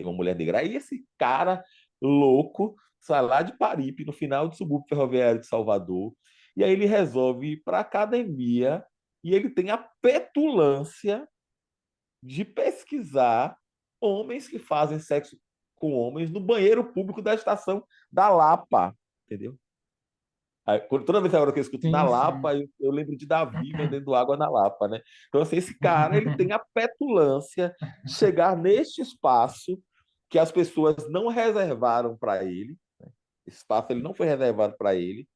uma mulher negra. Aí esse cara louco sai lá de Paripe, no final do subúrbio ferroviário de Salvador, e aí ele resolve ir para a academia e ele tem a petulância de pesquisar homens que fazem sexo com homens no banheiro público da estação da Lapa, entendeu? Aí, toda vez agora que eu escuto na Sim, sim. Lapa, eu lembro de Davi vendendo água na Lapa, né? Então, assim, esse cara, ele tem a petulância de chegar neste espaço que as pessoas não reservaram para ele, né? Esse espaço ele não foi reservado para ele,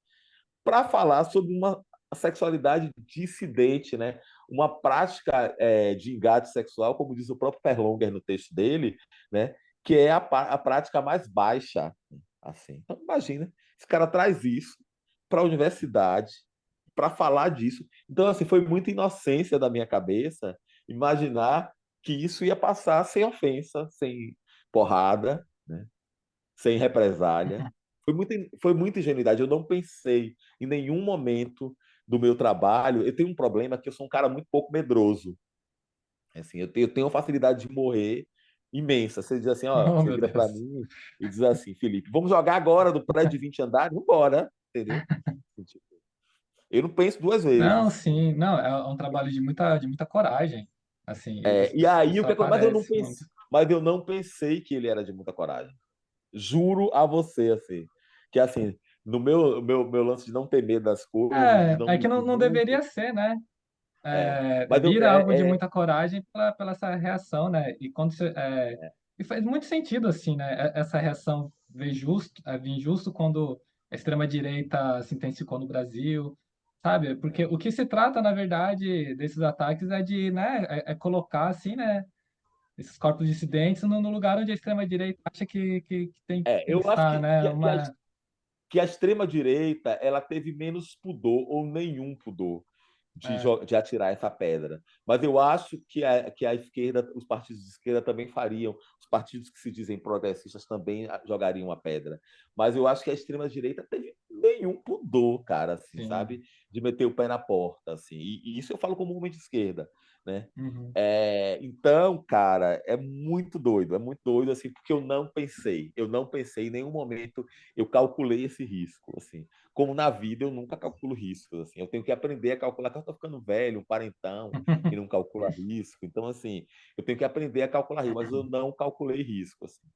para falar sobre uma sexualidade dissidente, né? Uma prática de engate sexual, como diz o próprio Perlonger no texto dele, né? Que é a prática mais baixa, assim. Então, imagina, esse cara traz isso para a universidade para falar disso. Então, assim, foi muita inocência da minha cabeça imaginar que isso ia passar sem ofensa, sem porrada, né? Sem represália. Foi muita ingenuidade. Eu não pensei em nenhum momento do meu trabalho. Eu tenho um problema que eu sou um cara muito pouco medroso. Assim, eu tenho uma facilidade de morrer imensa. Você diz assim, ó, Oh, você meu vira para Deus. mim e diz assim, Felipe, vamos jogar agora do prédio de 20 andares? Vamos embora, entendeu? Eu não penso duas Não, vezes. sim, não, é um trabalho de muita coragem. Assim, E aí, isso mas aparece muito. eu não pensei que ele era de muita coragem. Juro a você, assim, que assim, no meu lance de não ter medo das coisas, de não É que medir não deveria muito, ser, né? mas eu, Vira algo de muita coragem pela essa reação, né? E faz muito sentido, assim, né? Essa reação vir justo quando a extrema-direita se intensificou no Brasil, sabe? Porque o que se trata, na verdade, desses ataques é de, né? É colocar, assim, né? Esses corpos dissidentes no lugar onde a extrema-direita acha que tem que eu acho estar, né? que a extrema-direita ela teve menos pudor ou nenhum pudor É, de atirar essa pedra. Mas eu acho que a esquerda, os partidos de esquerda também fariam, os partidos que se dizem progressistas também jogariam a pedra. Mas eu acho que a extrema-direita teve nenhum pudor, cara, assim, sim. sabe? De meter o pé na porta, assim. E isso eu falo como homem de esquerda, né? Uhum. Então, cara, é muito doido, assim, porque eu não pensei em nenhum momento eu calculei esse risco, assim. como na vida eu nunca calculo riscos, assim. Eu tenho que aprender a calcular, que eu estou ficando velho, um parentão, que não calcula risco. Então, assim, eu tenho que aprender a calcular risco, mas eu não calculei risco, assim.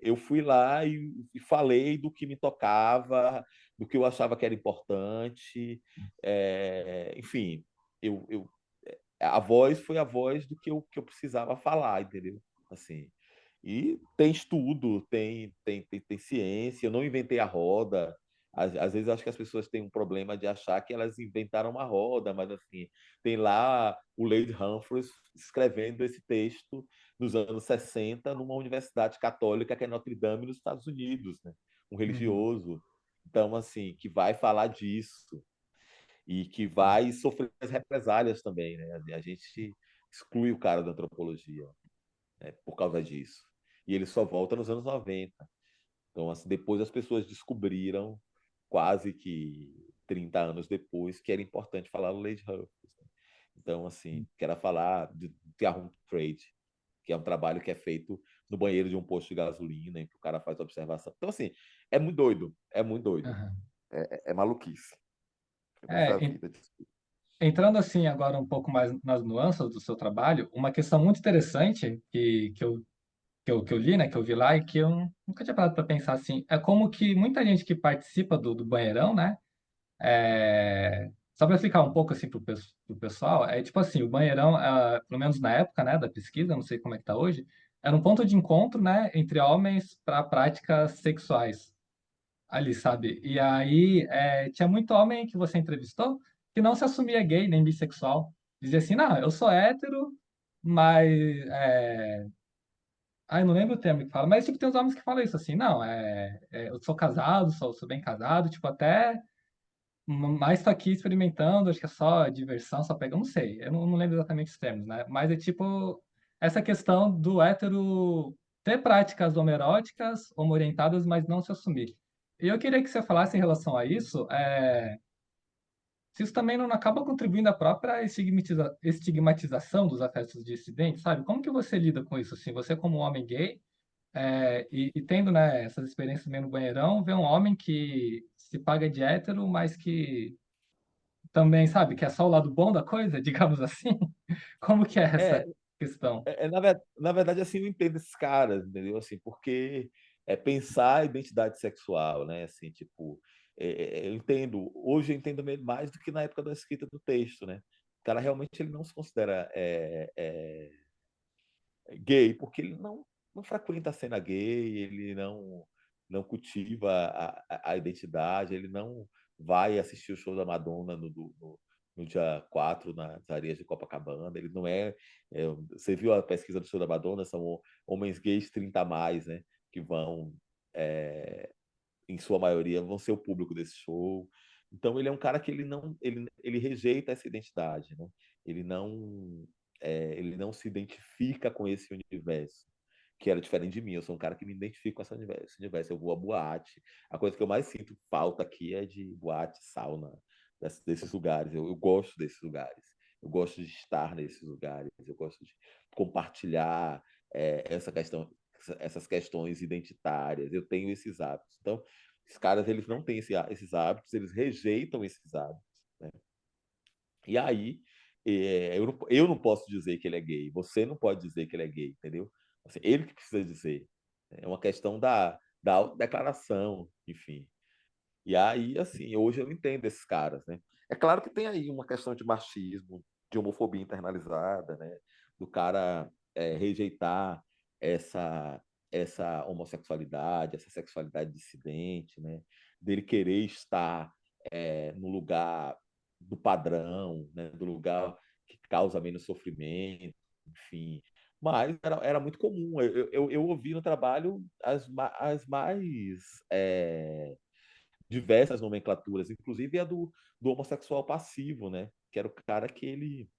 Eu fui lá e falei do que me tocava, do que eu achava que era importante, enfim, eu, a voz foi a voz do que eu precisava falar, entendeu? Assim, e tem estudo, tem ciência, eu não inventei a roda. Às vezes acho que as pessoas têm um problema de achar que elas inventaram uma roda, mas assim, tem lá o Lady Humphreys escrevendo esse texto nos anos 60 numa universidade católica que é Notre Dame, nos Estados Unidos, né? Um Uhum. religioso. Então, assim, que vai falar disso e que vai sofrer as represálias também, né? A gente exclui o cara da antropologia, né, por causa disso. E ele só volta nos anos 90. Então, assim, depois as pessoas descobriram, quase que 30 anos depois, que era importante falar do Lady Humphreys. Né? Então, assim, que era falar de Home Trade, que é um trabalho que é feito no banheiro de um posto de gasolina, em que o cara faz observação. Então, assim, é muito doido, é muito doido. Aham. É maluquice. É, Essa vida. entrando assim agora um pouco mais nas nuances do seu trabalho, uma questão muito interessante que eu li, né, que eu vi lá e que eu nunca tinha parado para pensar assim, é como que muita gente que participa do banheirão, né, só para explicar um pouco assim pro pessoal, é tipo assim, o banheirão, pelo menos na época, né, da pesquisa, não sei como é que tá hoje, era um ponto de encontro, né, entre homens para práticas sexuais ali, sabe? E aí tinha muito homem que você entrevistou que não se assumia gay nem bissexual. Dizia assim, não, eu sou hétero, mas eu não lembro o termo que fala, mas tipo, tem uns homens que falam isso assim, não, eu sou casado, sou bem casado, tipo, até mais tô aqui experimentando, acho que é só diversão, só pega, eu não sei, eu não lembro exatamente os termos, né? Mas é tipo essa questão do hétero ter práticas homoeróticas, homoorientadas, mas não se assumir. E eu queria que você falasse em relação a isso, se isso também não acaba contribuindo à própria estigmatização dos afetos dissidentes, sabe? Como que você lida com isso, assim? Você como homem gay, e tendo, né, essas experiências meio no banheirão, ver um homem que se paga de hétero, mas que também, sabe, que é só o lado bom da coisa, digamos assim. Como que é essa É, questão? na verdade, assim, eu entendo esses caras, entendeu? Assim, porque é pensar a identidade sexual, né? Assim, tipo, eu entendo, hoje eu entendo mais do que na época da escrita do texto, né? O cara realmente ele não se considera gay, porque ele não frequenta a cena gay, ele não cultiva a identidade, ele não vai assistir o show da Madonna no dia 4 nas areias de Copacabana, ele não você viu a pesquisa do show da Madonna, são homens gays 30 a mais, né, que vão, é, em sua maioria, vão ser o público desse show. Então ele é um cara que ele rejeita essa identidade, né? Ele não ele não se identifica com esse universo que era diferente de mim. Eu sou um cara que me identifica com esse universo. Eu vou a boate. A coisa que eu mais sinto falta aqui é de boate, sauna, desses lugares. Eu gosto desses lugares. Eu gosto de estar nesses lugares. Eu gosto de compartilhar essas questões identitárias. Eu tenho esses hábitos. Então, os caras eles não têm esses hábitos, eles rejeitam esses hábitos. Né? E aí, eu não posso dizer que ele é gay, você não pode dizer que ele é gay, entendeu? Assim, ele que precisa dizer. É uma questão da autodeclaração, enfim. E aí, assim, hoje eu entendo esses caras, né? É claro que tem aí uma questão de machismo, de homofobia internalizada, né? Do cara rejeitar essa, essa homossexualidade, essa sexualidade dissidente, né? Dele querer estar no lugar do padrão, né? Do lugar que causa menos sofrimento, enfim. Mas era muito comum. Eu ouvi no trabalho as mais diversas nomenclaturas, inclusive a do homossexual passivo, né? Que era o cara que ele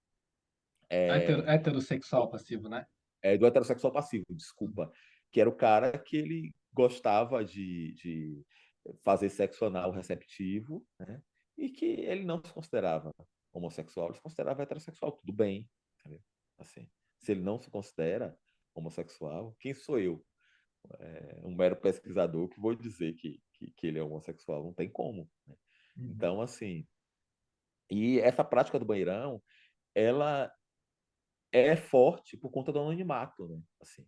é, Heterossexual passivo, né? do heterossexual passivo, desculpa, que era o cara que ele gostava de fazer sexo anal receptivo, né? E que ele não se considerava homossexual, ele se considerava heterossexual, tudo bem, entendeu? Assim, se ele não se considera homossexual, quem sou eu? Um mero pesquisador que vou dizer que ele é homossexual. Não tem como, né? Uhum. Então, assim, e essa prática do banheirão, ela é forte por conta do anonimato, né? Assim,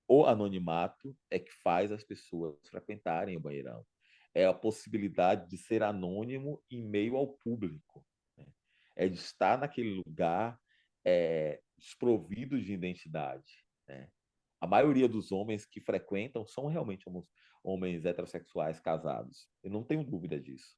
o anonimato é que faz as pessoas frequentarem o banheirão. É a possibilidade de ser anônimo em meio ao público, né? É de estar naquele lugar desprovido de identidade, né? A maioria dos homens que frequentam são realmente homens heterossexuais casados. Eu não tenho dúvida disso.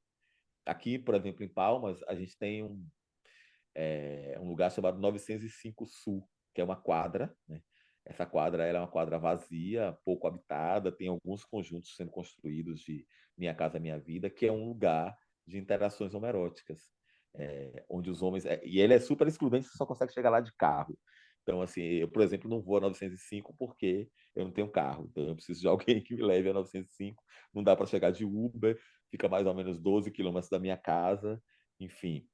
Aqui, por exemplo, em Palmas, a gente tem um lugar chamado 905 Sul, que é uma quadra, né? Essa quadra ela é uma quadra vazia, pouco habitada, tem alguns conjuntos sendo construídos de Minha Casa Minha Vida, que é um lugar de interações homoeróticas, onde os homens... e ele é super excludente, você só consegue chegar lá de carro. Então, assim, eu, por exemplo, não vou a 905 porque eu não tenho carro. Então, eu preciso de alguém que me leve a 905. Não dá para chegar de Uber, fica mais ou menos 12 quilômetros da minha casa. Enfim,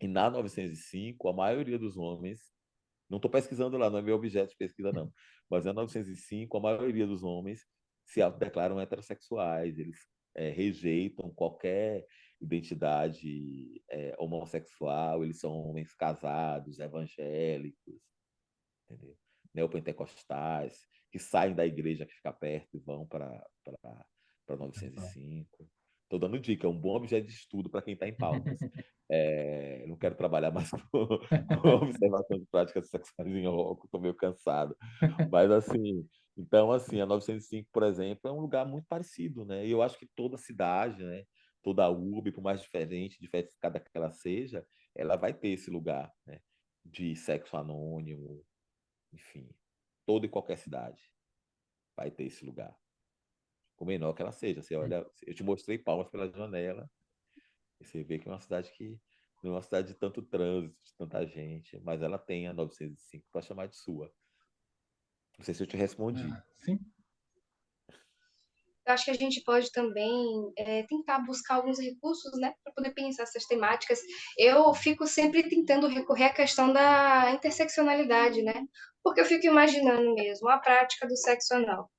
e na 905, a maioria dos homens, não estou pesquisando lá, não é meu objeto de pesquisa, não, mas na 905, a maioria dos homens se autodeclaram heterossexuais, eles rejeitam qualquer identidade homossexual, eles são homens casados, evangélicos, entendeu? Neopentecostais, que saem da igreja que fica perto e vão para 905. Estou dando dica, é um bom objeto de estudo para quem está em Palmas. Não quero trabalhar mais com observação de práticas sexuais em loco, estou meio cansado. Mas, assim, então, assim, a 905, por exemplo, é um lugar muito parecido, né? E eu acho que toda cidade, né? Toda urbe, por mais diversificada que ela seja, ela vai ter esse lugar, né? De sexo anônimo, enfim, toda e qualquer cidade vai ter esse lugar. Por menor que ela seja. Você olha, eu te mostrei Palmas pela janela, e você vê que é uma cidade que não é uma cidade de tanto trânsito, de tanta gente, mas ela tem a 905 para chamar de sua. Não sei se eu te respondi. Sim. Eu acho que a gente pode também tentar buscar alguns recursos, né, para poder pensar essas temáticas. Eu fico sempre tentando recorrer à questão da interseccionalidade, né, porque eu fico imaginando mesmo a prática do sexo anal.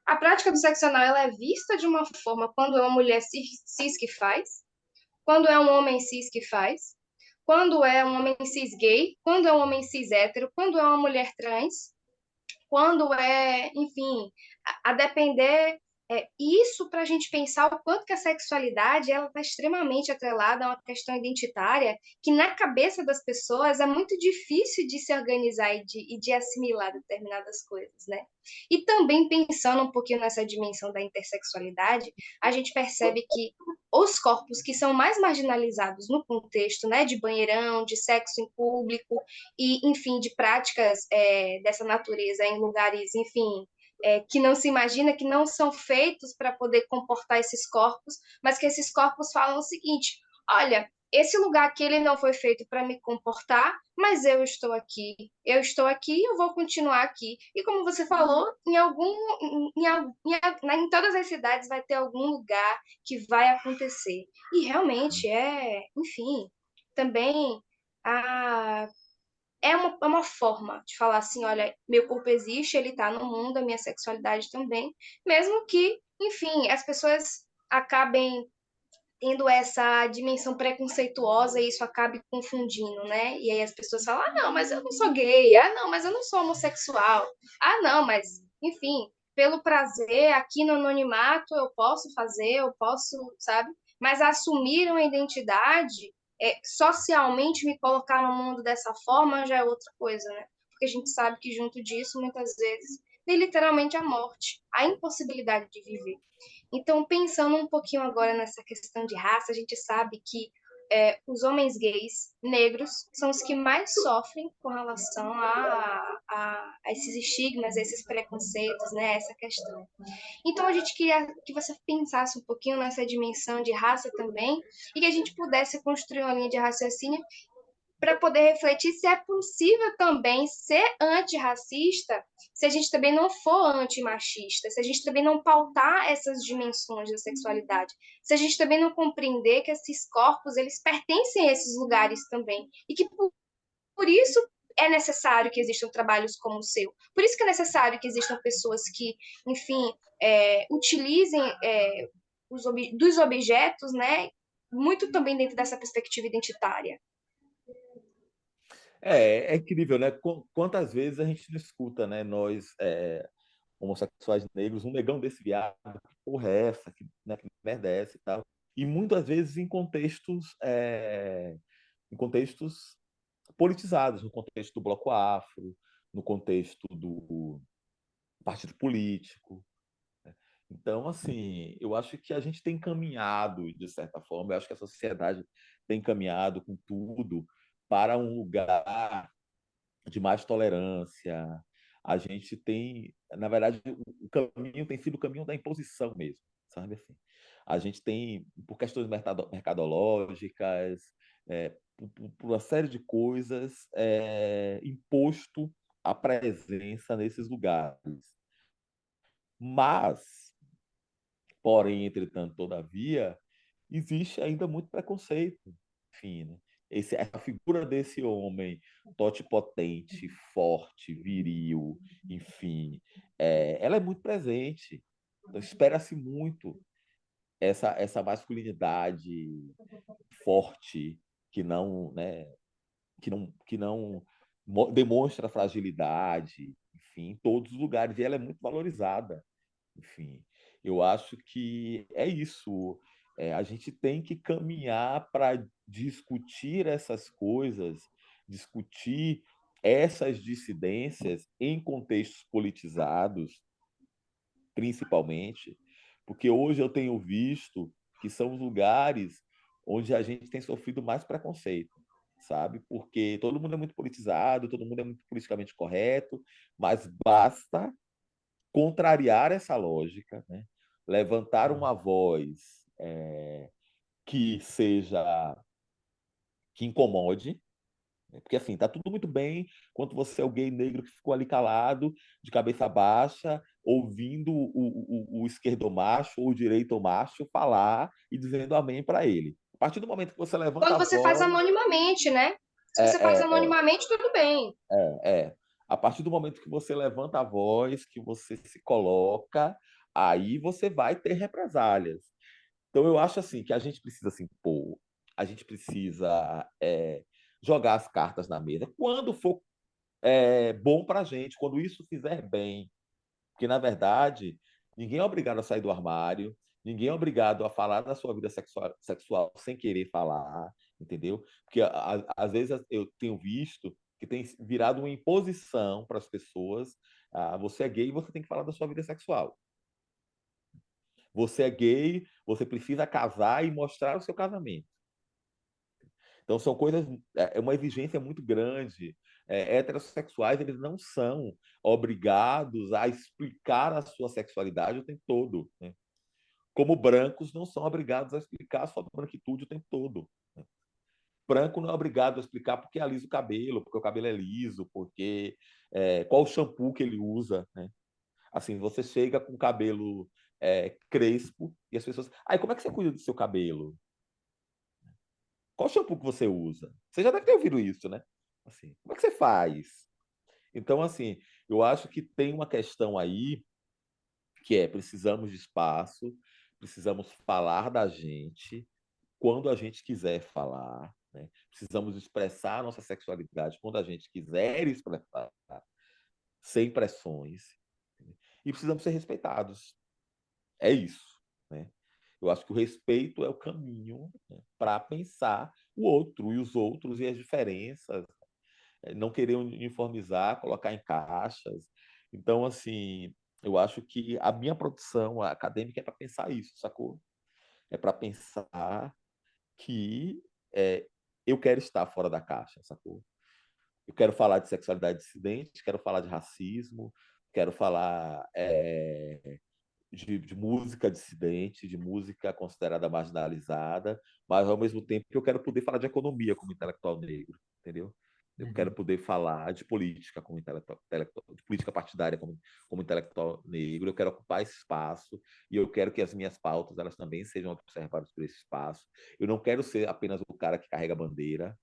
A prática do sexo anal ela é vista de uma forma quando é uma mulher cis que faz, quando é um homem cis que faz, quando é um homem cis gay, quando é um homem cis hétero, quando é uma mulher trans, quando enfim, a depender isso para a gente pensar o quanto que a sexualidade ela está extremamente atrelada a uma questão identitária que na cabeça das pessoas é muito difícil de se organizar e de assimilar determinadas coisas, né? E também pensando um pouquinho nessa dimensão da intersexualidade, a gente percebe que os corpos que são mais marginalizados no contexto, né, de banheirão, de sexo em público, e, enfim, de práticas dessa natureza em lugares, enfim, que não se imagina, que não são feitos para poder comportar esses corpos, mas que esses corpos falam o seguinte: olha, esse lugar aqui ele não foi feito para me comportar, mas eu estou aqui e eu vou continuar aqui. E como você falou, em todas as cidades vai ter algum lugar que vai acontecer. E realmente enfim, também a é uma forma de falar assim, olha, meu corpo existe, ele está no mundo, a minha sexualidade também, mesmo que, enfim, as pessoas acabem tendo essa dimensão preconceituosa e isso acabe confundindo, né? E aí as pessoas falam, ah, não, mas eu não sou gay, ah, não, mas eu não sou homossexual, ah, não, mas, enfim, pelo prazer, aqui no anonimato eu posso fazer, eu posso, sabe? Mas assumir uma identidade, socialmente me colocar no mundo dessa forma já é outra coisa, né? Porque a gente sabe que junto disso, muitas vezes, tem literalmente a morte, a impossibilidade de viver. Então, pensando um pouquinho agora nessa questão de raça, a gente sabe que os homens gays negros são os que mais sofrem com relação a esses estigmas, a esses preconceitos, né, essa questão. Então, a gente queria que você pensasse um pouquinho nessa dimensão de raça também e que a gente pudesse construir uma linha de raciocínio para poder refletir se é possível também ser antirracista se a gente também não for antimachista, se a gente também não pautar essas dimensões da sexualidade, se a gente também não compreender que esses corpos eles pertencem a esses lugares também e que por isso é necessário que existam trabalhos como o seu. Por isso que é necessário que existam pessoas que, enfim, utilizem dos objetos, né? Muito também dentro dessa perspectiva identitária. É incrível, né? Quantas vezes a gente não escuta, né? Nós, homossexuais negros, um negão desse viado, que porra é essa? Que merda é essa e tal. E muitas vezes em contextos politizados, no contexto do Bloco Afro, no contexto do partido político. Então, assim, eu acho que a gente tem caminhado, de certa forma, eu acho que a sociedade tem caminhado com tudo para um lugar de mais tolerância. A gente tem, na verdade, o caminho tem sido o caminho da imposição mesmo, sabe assim? A gente tem, por questões mercadológicas, por uma série de coisas, imposto a presença nesses lugares. Mas, porém, entretanto, todavia, existe ainda muito preconceito. Enfim, né? A figura desse homem totipotente, forte, viril, enfim, ela é muito presente. Então, espera-se muito essa masculinidade forte que não, né, que não demonstra fragilidade, enfim, em todos os lugares. E ela é muito valorizada. Enfim, eu acho que é isso. A gente tem que caminhar para discutir essas coisas, discutir essas dissidências em contextos politizados, principalmente, porque hoje eu tenho visto que são os lugares onde a gente tem sofrido mais preconceito, sabe? Porque todo mundo é muito politizado, todo mundo é muito politicamente correto, mas basta contrariar essa lógica, né? Levantar uma voz que seja que incomode, né? Porque assim tá tudo muito bem quando você é o gay negro que ficou ali calado, de cabeça baixa, ouvindo o esquerdomacho ou o direitomacho falar e dizendo amém para ele. A partir do momento que você levanta Quando a você faz voz, anonimamente, né? Se você faz é, é, anonimamente, tudo bem. a partir do momento que você levanta a voz, que você se coloca, aí você vai ter represálias. Então, eu acho assim que a gente precisa se impor, a gente precisa jogar as cartas na mesa quando for bom para a gente, quando isso fizer bem. Porque, na verdade, ninguém é obrigado a sair do armário, ninguém é obrigado a falar da sua vida sexual sem querer falar, entendeu? Porque, às vezes, eu tenho visto que tem virado uma imposição para as pessoas. Você é gay e você tem que falar da sua vida sexual. Você é gay, você precisa casar e mostrar o seu casamento. Então, são coisas, é uma exigência muito grande. Heterossexuais, eles não são obrigados a explicar a sua sexualidade o tempo todo, né? Como brancos não são obrigados a explicar a sua branquitude o tempo todo, né? Branco não é obrigado a explicar porque alisa o cabelo, porque o cabelo é liso, porque qual o shampoo que ele usa, né? Assim, você chega com o cabelo crespo e as pessoas... Aí, como é que você cuida do seu cabelo? Qual shampoo que você usa? Você já deve ter ouvido isso, né? Assim, como é que você faz? Então, assim, eu acho que tem uma questão aí que precisamos de espaço, precisamos falar da gente quando a gente quiser falar, né? Precisamos expressar a nossa sexualidade quando a gente quiser expressar, sem pressões, né? E precisamos ser respeitados. É isso, né? Eu acho que o respeito é o caminho, né, para pensar o outro e os outros e as diferenças, não querer uniformizar, colocar em caixas. Então, assim, eu acho que a minha produção acadêmica é para pensar isso, sacou? É para pensar que eu quero estar fora da caixa, sacou? Eu quero falar de sexualidade dissidente, quero falar de racismo, quero falar de música dissidente, de música considerada marginalizada, mas ao mesmo tempo que eu quero poder falar de economia como intelectual negro, entendeu? Eu quero poder falar de política como de política partidária como intelectual negro. Eu quero ocupar esse espaço e eu quero que as minhas pautas elas também sejam observadas por esse espaço. Eu não quero ser apenas o cara que carrega a bandeira,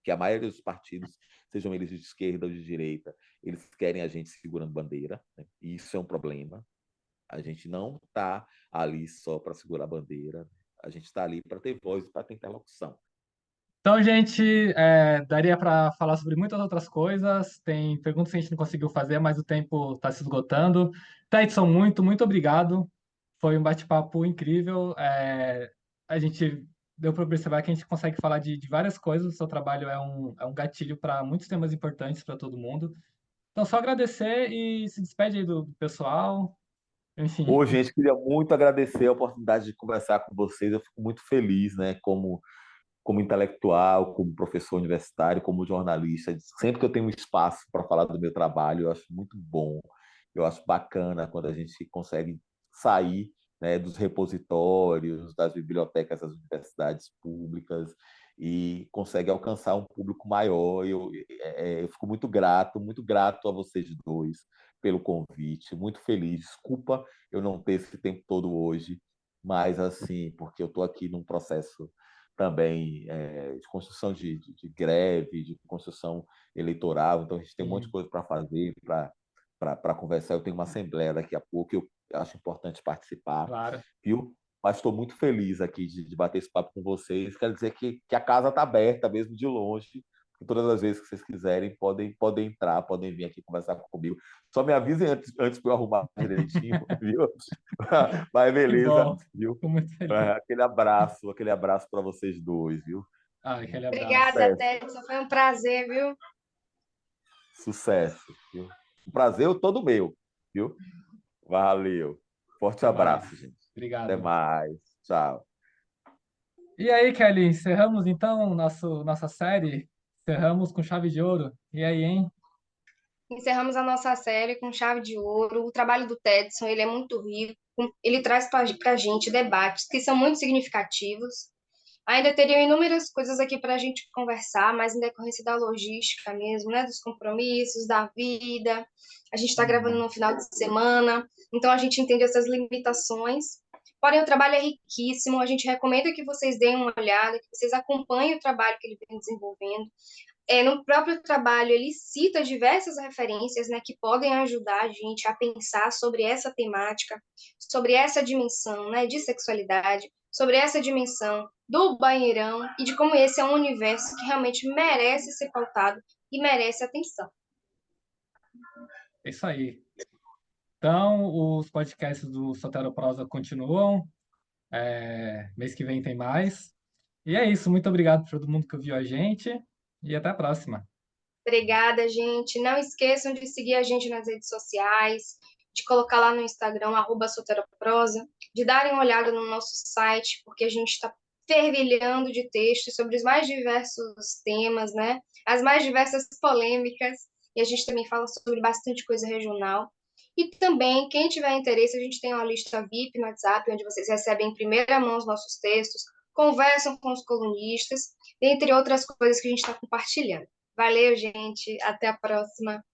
que a maioria dos partidos, sejam eles de esquerda ou de direita, eles querem a gente segurando bandeira, né? E isso é um problema. A gente não está ali só para segurar a bandeira, a gente está ali para ter voz e para ter interlocução. Então, gente, daria para falar sobre muitas outras coisas. Tem perguntas que a gente não conseguiu fazer, mas o tempo está se esgotando. Tedson, muito obrigado. Foi um bate-papo incrível. A gente deu para observar que a gente consegue falar de várias coisas. O seu trabalho é um gatilho para muitos temas importantes para todo mundo. Então, só agradecer e se despede aí do pessoal. Enfim, Ô, gente, queria muito agradecer a oportunidade de conversar com vocês. Eu fico muito feliz, né, como intelectual, como professor universitário, como jornalista. Sempre que eu tenho um espaço para falar do meu trabalho, eu acho muito bom. Eu acho bacana quando a gente consegue sair, né, dos repositórios, das bibliotecas das universidades públicas e consegue alcançar um público maior. Eu fico muito grato a vocês dois pelo convite, muito feliz. Desculpa eu não ter esse tempo todo hoje, mas assim, porque eu estou aqui num processo também de construção de greve, de construção eleitoral. Então, a gente tem um monte de sim, coisa para fazer, para conversar. Eu tenho uma assembleia daqui a pouco, eu acho importante participar, claro. viu? Mas estou muito feliz aqui de bater esse papo com vocês. Quer dizer que a casa está aberta, mesmo de longe. Que todas as vezes que vocês quiserem, podem entrar, podem vir aqui conversar comigo. Só me avisem antes para eu arrumar direitinho, viu? Mas Que beleza, bom. viu? Fico muito feliz. Aquele abraço para vocês dois, viu? Aquele abraço. Obrigada, Sucesso, Tedson. Foi um prazer, viu? sucesso, viu? Um prazer todo meu, viu? Valeu. Forte Até mais. abraço, gente. Até Obrigado. mais. Tchau. E aí, Kelly, encerramos então nossa série. Encerramos com chave de ouro. E aí, hein? Encerramos a nossa série com chave de ouro. O trabalho do Tedson, ele é muito rico. Ele traz para a gente debates que são muito significativos. Ainda teriam inúmeras coisas aqui para a gente conversar, mas em decorrência da logística mesmo, né? Dos compromissos, da vida. A gente está gravando Uhum. no final de semana, então a gente entende essas limitações. Porém, o trabalho é riquíssimo. A gente recomenda que vocês deem uma olhada, que vocês acompanhem o trabalho que ele vem desenvolvendo. No próprio trabalho, ele cita diversas referências, né, que podem ajudar a gente a pensar sobre essa temática, sobre essa dimensão, né, de sexualidade, sobre essa dimensão do banheirão e de como esse é um universo que realmente merece ser pautado e merece atenção. É isso aí. Então, os podcasts do Sotero Prosa continuam. Mês que vem tem mais. E é isso. Muito obrigado para todo mundo que ouviu a gente. E até a próxima. Obrigada, gente. Não esqueçam de seguir a gente nas redes sociais, de colocar lá no Instagram, @soteroprosa, de darem uma olhada no nosso site, porque a gente está fervilhando de textos sobre os mais diversos temas, né? As mais diversas polêmicas, e a gente também fala sobre bastante coisa regional. E também, quem tiver interesse, a gente tem uma lista VIP no WhatsApp, onde vocês recebem em primeira mão os nossos textos, conversam com os colunistas, entre outras coisas que a gente está compartilhando. Valeu, gente. Até a próxima.